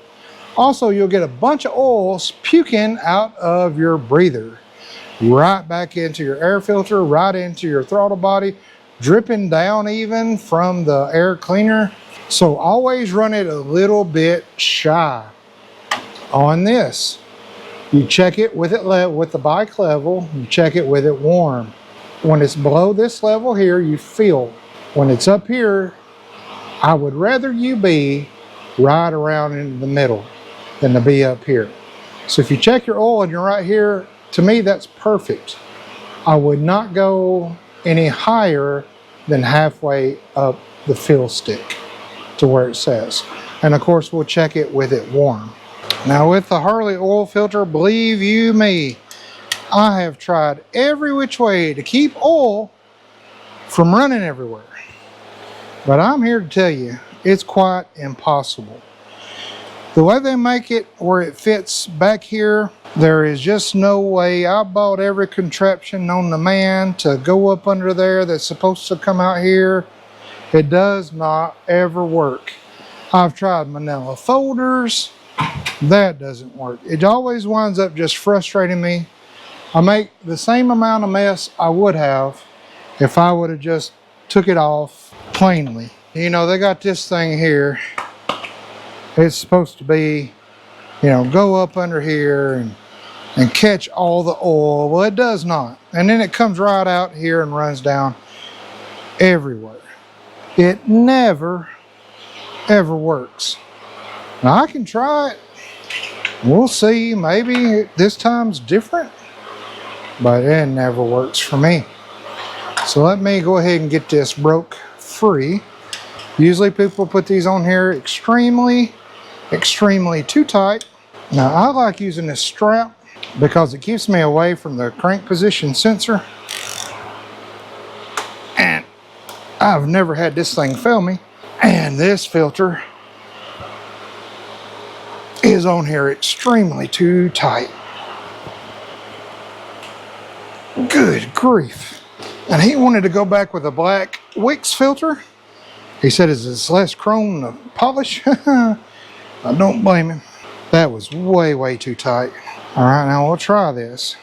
Also, you'll get a bunch of oil puking out of your breather, right back into your air filter, right into your throttle body, dripping down even from the air cleaner. So always run it a little bit shy on this. You check it with with the bike level, you check it with it warm. When it's below this level here, you feel. When it's up here, I would rather you be right around in the middle than to be up here. So if you check your oil and you're right here, to me that's perfect. I would not go any higher than halfway up the fill stick to where it says. And of course we'll check it with it warm. Now with the Harley oil filter, believe you me, I have tried every which way to keep oil from running everywhere. But I'm here to tell you, it's quite impossible. The way they make it where it fits back here, there is just no way. I bought every contraption known to man to go up under there that's supposed to come out here. It does not ever work. I've tried manila folders. That doesn't work. It always winds up just frustrating me. I make the same amount of mess I would have if I would have just took it off plainly. You know, they got this thing here. It's supposed to be, you know, go up under here and catch all the oil. Well, it does not. And then it comes right out here and runs down everywhere. It never, ever works. Now, I can try it. We'll see. Maybe this time's different. But it never works for me. So let me go ahead and get this broke free. Usually people put these on here extremely too tight. Now I like using this strap because it keeps me away from the crank position sensor. And I've never had this thing fail me. And this filter is on here extremely too tight. Good grief. And he wanted to go back with a black Wix filter. He said it's less chrome to polish. I don't blame him. That was way too tight. All right, now we'll try this.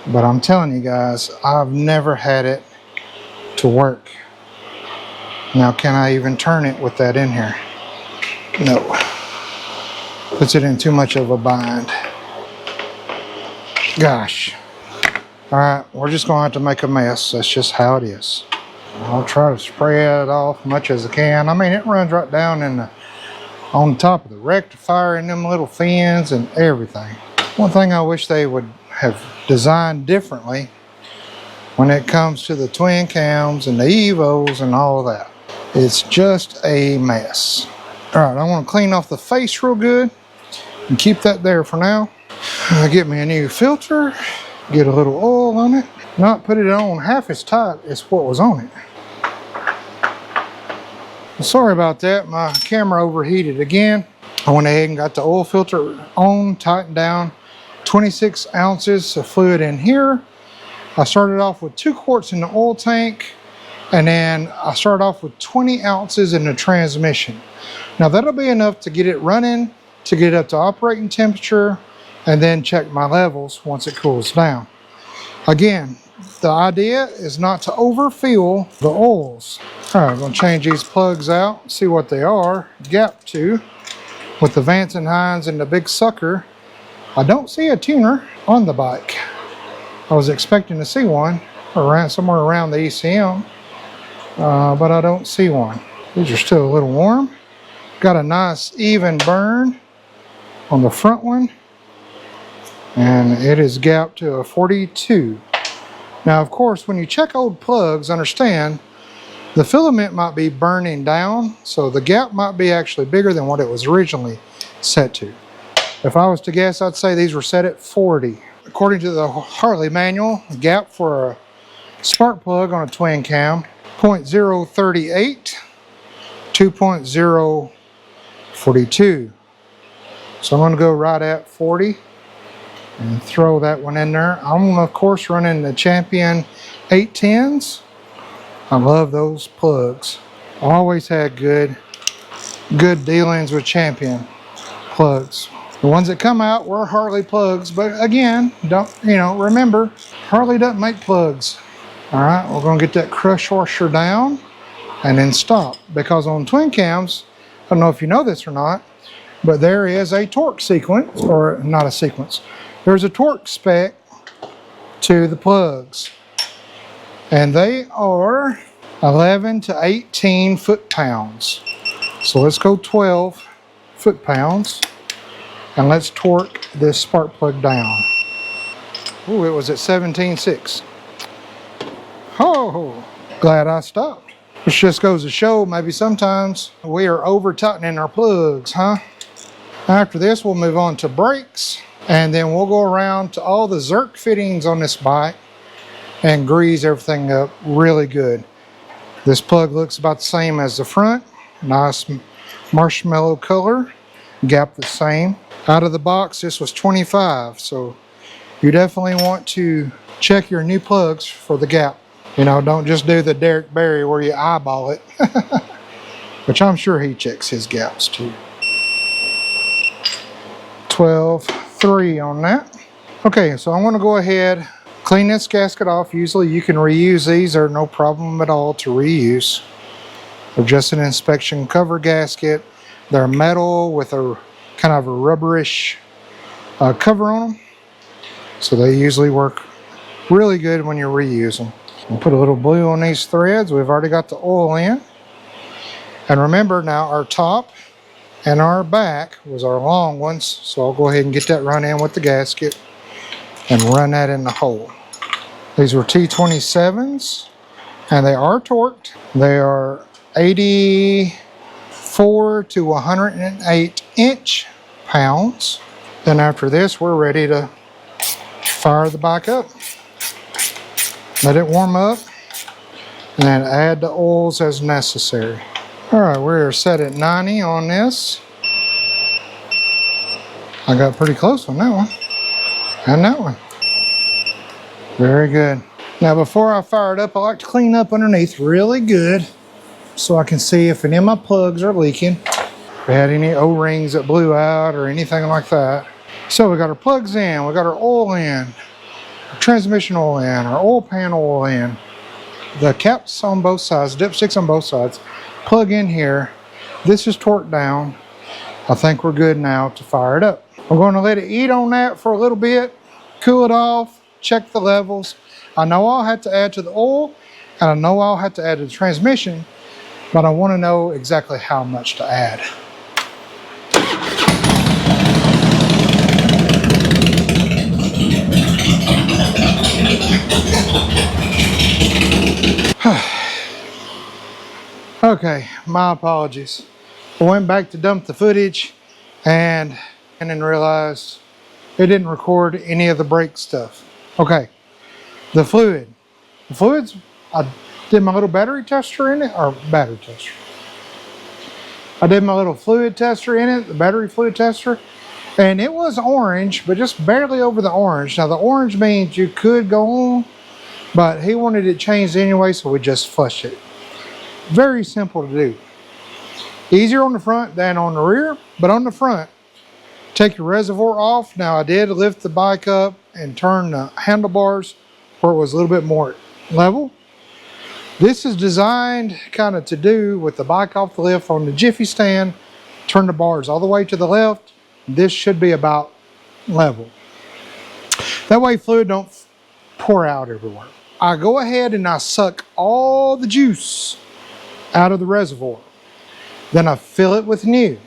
But I'm telling you guys, I've never had it to work. Now, can I even turn it with that in here? No. Puts it in too much of a bind. Gosh. All right, we're just gonna have to make a mess. That's just how it is. I'll try to spray it off as much as I can. I mean, it runs right down in on top of the rectifier and them little fins and everything. One thing I wish they would have designed differently when it comes to the twin cams and the Evos and all of that. It's just a mess. All right, I want to clean off the face real good and keep that there for now. I'll get me a new filter. Get a little oil on it. Not put it on half as tight as what was on it. Sorry about that. My camera overheated again. I went ahead and got the oil filter on, tightened down 26 ounces of fluid in here. I started off with 2 quarts in the oil tank, and then I started off with 20 ounces in the transmission. Now that'll be enough to get it running, to get it up to operating temperature, and then check my levels once it cools down. Again, the idea is not to overfill the oils. All right, I'm gonna change these plugs out, see what they are. Gap 2 with the Vance and Hines and the big sucker. I don't see a tuner on the bike. I was expecting to see one around somewhere around the ECM, but I don't see one. These are still a little warm. Got a nice even burn on the front one, and it is gapped to a 42. Now, of course, when you check old plugs, understand the filament might be burning down, so the gap might be actually bigger than what it was originally set to. If I was to guess, I'd say these were set at 40. According to the Harley manual, the gap for a spark plug on a twin cam, 0.038, 2.042. So I'm going to go right at 40 and throw that one in there. I'm of course running the Champion 810s. I love those plugs. I always had good dealings with Champion plugs. The ones that come out were Harley plugs, but again, remember, Harley doesn't make plugs. All right, we're gonna get that crush washer down and then stop, because on twin cams, I don't know if you know this or not, but there is a torque sequence, or not a sequence, there's a torque spec to the plugs, and they are 11 to 18 foot-pounds. So let's go 12 foot-pounds. And let's torque this spark plug down. Ooh, it was at 17.6. Oh, glad I stopped. Which just goes to show, maybe sometimes we are over tightening our plugs, huh? After this, we'll move on to brakes, and then we'll go around to all the Zerk fittings on this bike and grease everything up really good. This plug looks about the same as the front. Nice marshmallow color, gap the same. Out of the box, this was 25, so you definitely want to check your new plugs for the gap. You know, don't just do the Derek Barry where you eyeball it, which I'm sure he checks his gaps too. 12.3 on that. Okay, so I'm going to go ahead, clean this gasket off. Usually you can reuse these, they're no problem at all to reuse. They're just an inspection cover gasket. They're metal with a kind of a rubberish cover on them, so they usually work really good when you reuse them. We'll put a little blue on these threads. We've already got the oil in, and remember now our top and our back was our long ones, so I'll go ahead and get that run in with the gasket and run that in the hole. These were T27s, and they are torqued. They are 84 to 108 inch-pounds. Then after this, we're ready to fire the bike up. Let it warm up, and then add the oils as necessary. All right, we're set at 90 on this. I got pretty close on that one, and that one. Very good. Now before I fire it up, I like to clean up underneath really good, so I can see if any of my plugs are leaking, if we had any O-rings that blew out or anything like that. So we got our plugs in, we got our oil in, our transmission oil in, our oil pan oil in, the caps on both sides, dipsticks on both sides, plug in here. This is torqued down. I think we're good now to fire it up. I'm going to let it eat on that for a little bit, cool it off, check the levels. I know I'll have to add to the oil, and I know I'll have to add to the transmission, but I want to know exactly how much to add. Okay, my apologies. I went back to dump the footage and then realized it didn't record any of the brake stuff. Okay, the fluid. The fluids, I did my little battery tester in it, or battery tester. I did my little fluid tester in it, the battery fluid tester, And it was orange, but just barely over the orange. Now the orange means you could go on, but he wanted it changed anyway, so we just flushed it. Very simple to do. Easier on the front than on the rear, but on the front, take your reservoir off. Now I did lift the bike up and turn the handlebars where it was a little bit more level. This is designed kind of to do with the bike off the lift on the Jiffy stand. Turn the bars all the way to the left. This should be about level. That way fluid don't pour out everywhere. I go ahead and I suck all the juice out of the reservoir. Then I fill it with new.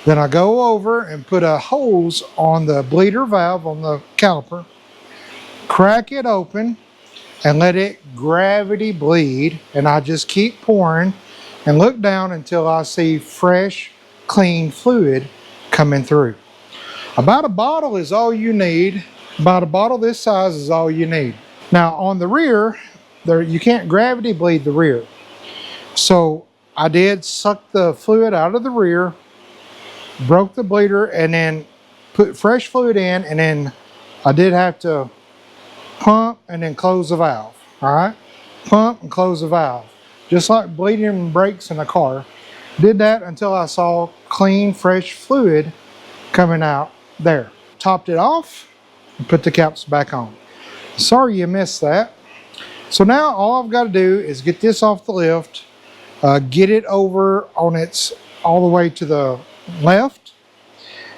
Then I go over and put a hose on the bleeder valve on the caliper, crack it open, and let it gravity bleed. And I just keep pouring and look down until I see fresh, clean fluid coming through. About a bottle is all you need. About a bottle this size is all you need. Now on the rear, you can't gravity bleed the rear. So I did suck the fluid out of the rear, broke the bleeder, and then put fresh fluid in, and then I did have to pump and then close the valve. All right, pump and close the valve, just like bleeding brakes in a car. Did that until I saw clean, fresh fluid coming out there. Topped it off and put the caps back on. Sorry you missed that. So now all I've got to do is get this off the lift, get it over on its all the way to the left,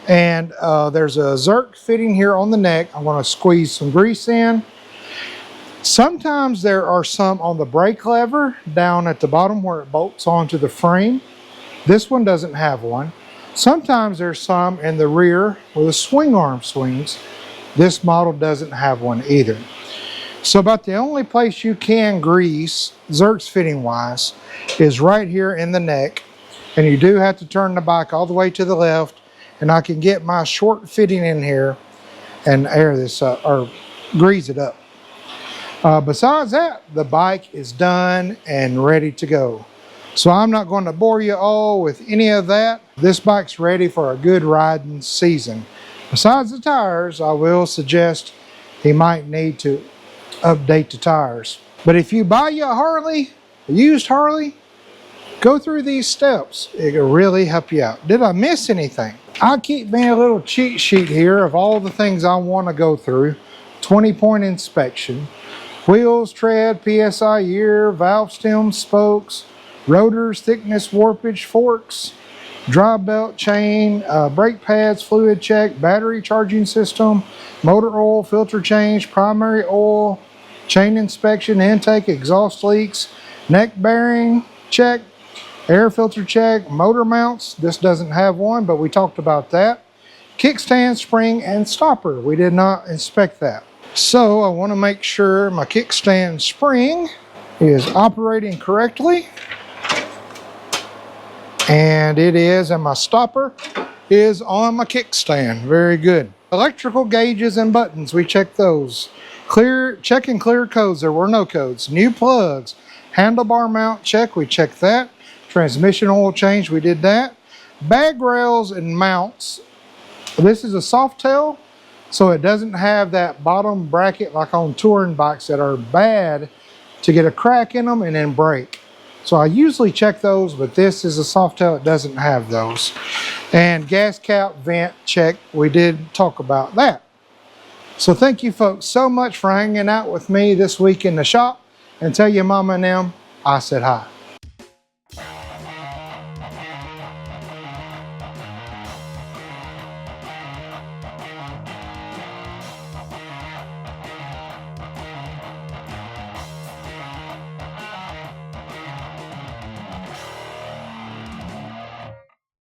and there's a Zerk fitting here on the neck. I'm going to squeeze some grease in. Sometimes there are some on the brake lever down at the bottom where it bolts onto the frame. This one doesn't have one. Sometimes there's some in the rear where the swing arm swings. This model doesn't have one either. So about the only place you can grease, Zerk's fitting wise, is right here in the neck. And you do have to turn the bike all the way to the left, and I can get my short fitting in here and air this up, or grease it up. Besides that, the bike is done and ready to go. So I'm not going to bore you all with any of that. This bike's ready for a good riding season. Besides the tires, I will suggest he might need to update the tires. But if you buy you a Harley, a used Harley, go through these steps. It will really help you out. Did I miss anything? I keep me a little cheat sheet here of all the things I want to go through. 20-point inspection. Wheels, tread, PSI year, valve stem, spokes, rotors, thickness, warpage, forks, drive belt, chain, brake pads, fluid check, battery charging system, motor oil, filter change, primary oil, chain inspection, intake, exhaust leaks, neck bearing check, air filter check, motor mounts. This doesn't have one, but we talked about that. Kickstand, spring, and stopper. We did not inspect that. So I want to make sure my kickstand spring is operating correctly. And it is, and my stopper is on my kickstand. Very good. Electrical gauges and buttons, we checked those. Check and clear codes, there were no codes. New plugs, handlebar mount check, we checked that. Transmission oil change, we did that. Bag rails and mounts. This is a soft tail, so it doesn't have that bottom bracket like on touring bikes that are bad to get a crack in them and then break. So I usually check those, but this is a soft tail, it doesn't have those. And gas cap vent check, we did talk about that. So thank you folks so much for hanging out with me this week in the shop, and tell your mama and them I said hi.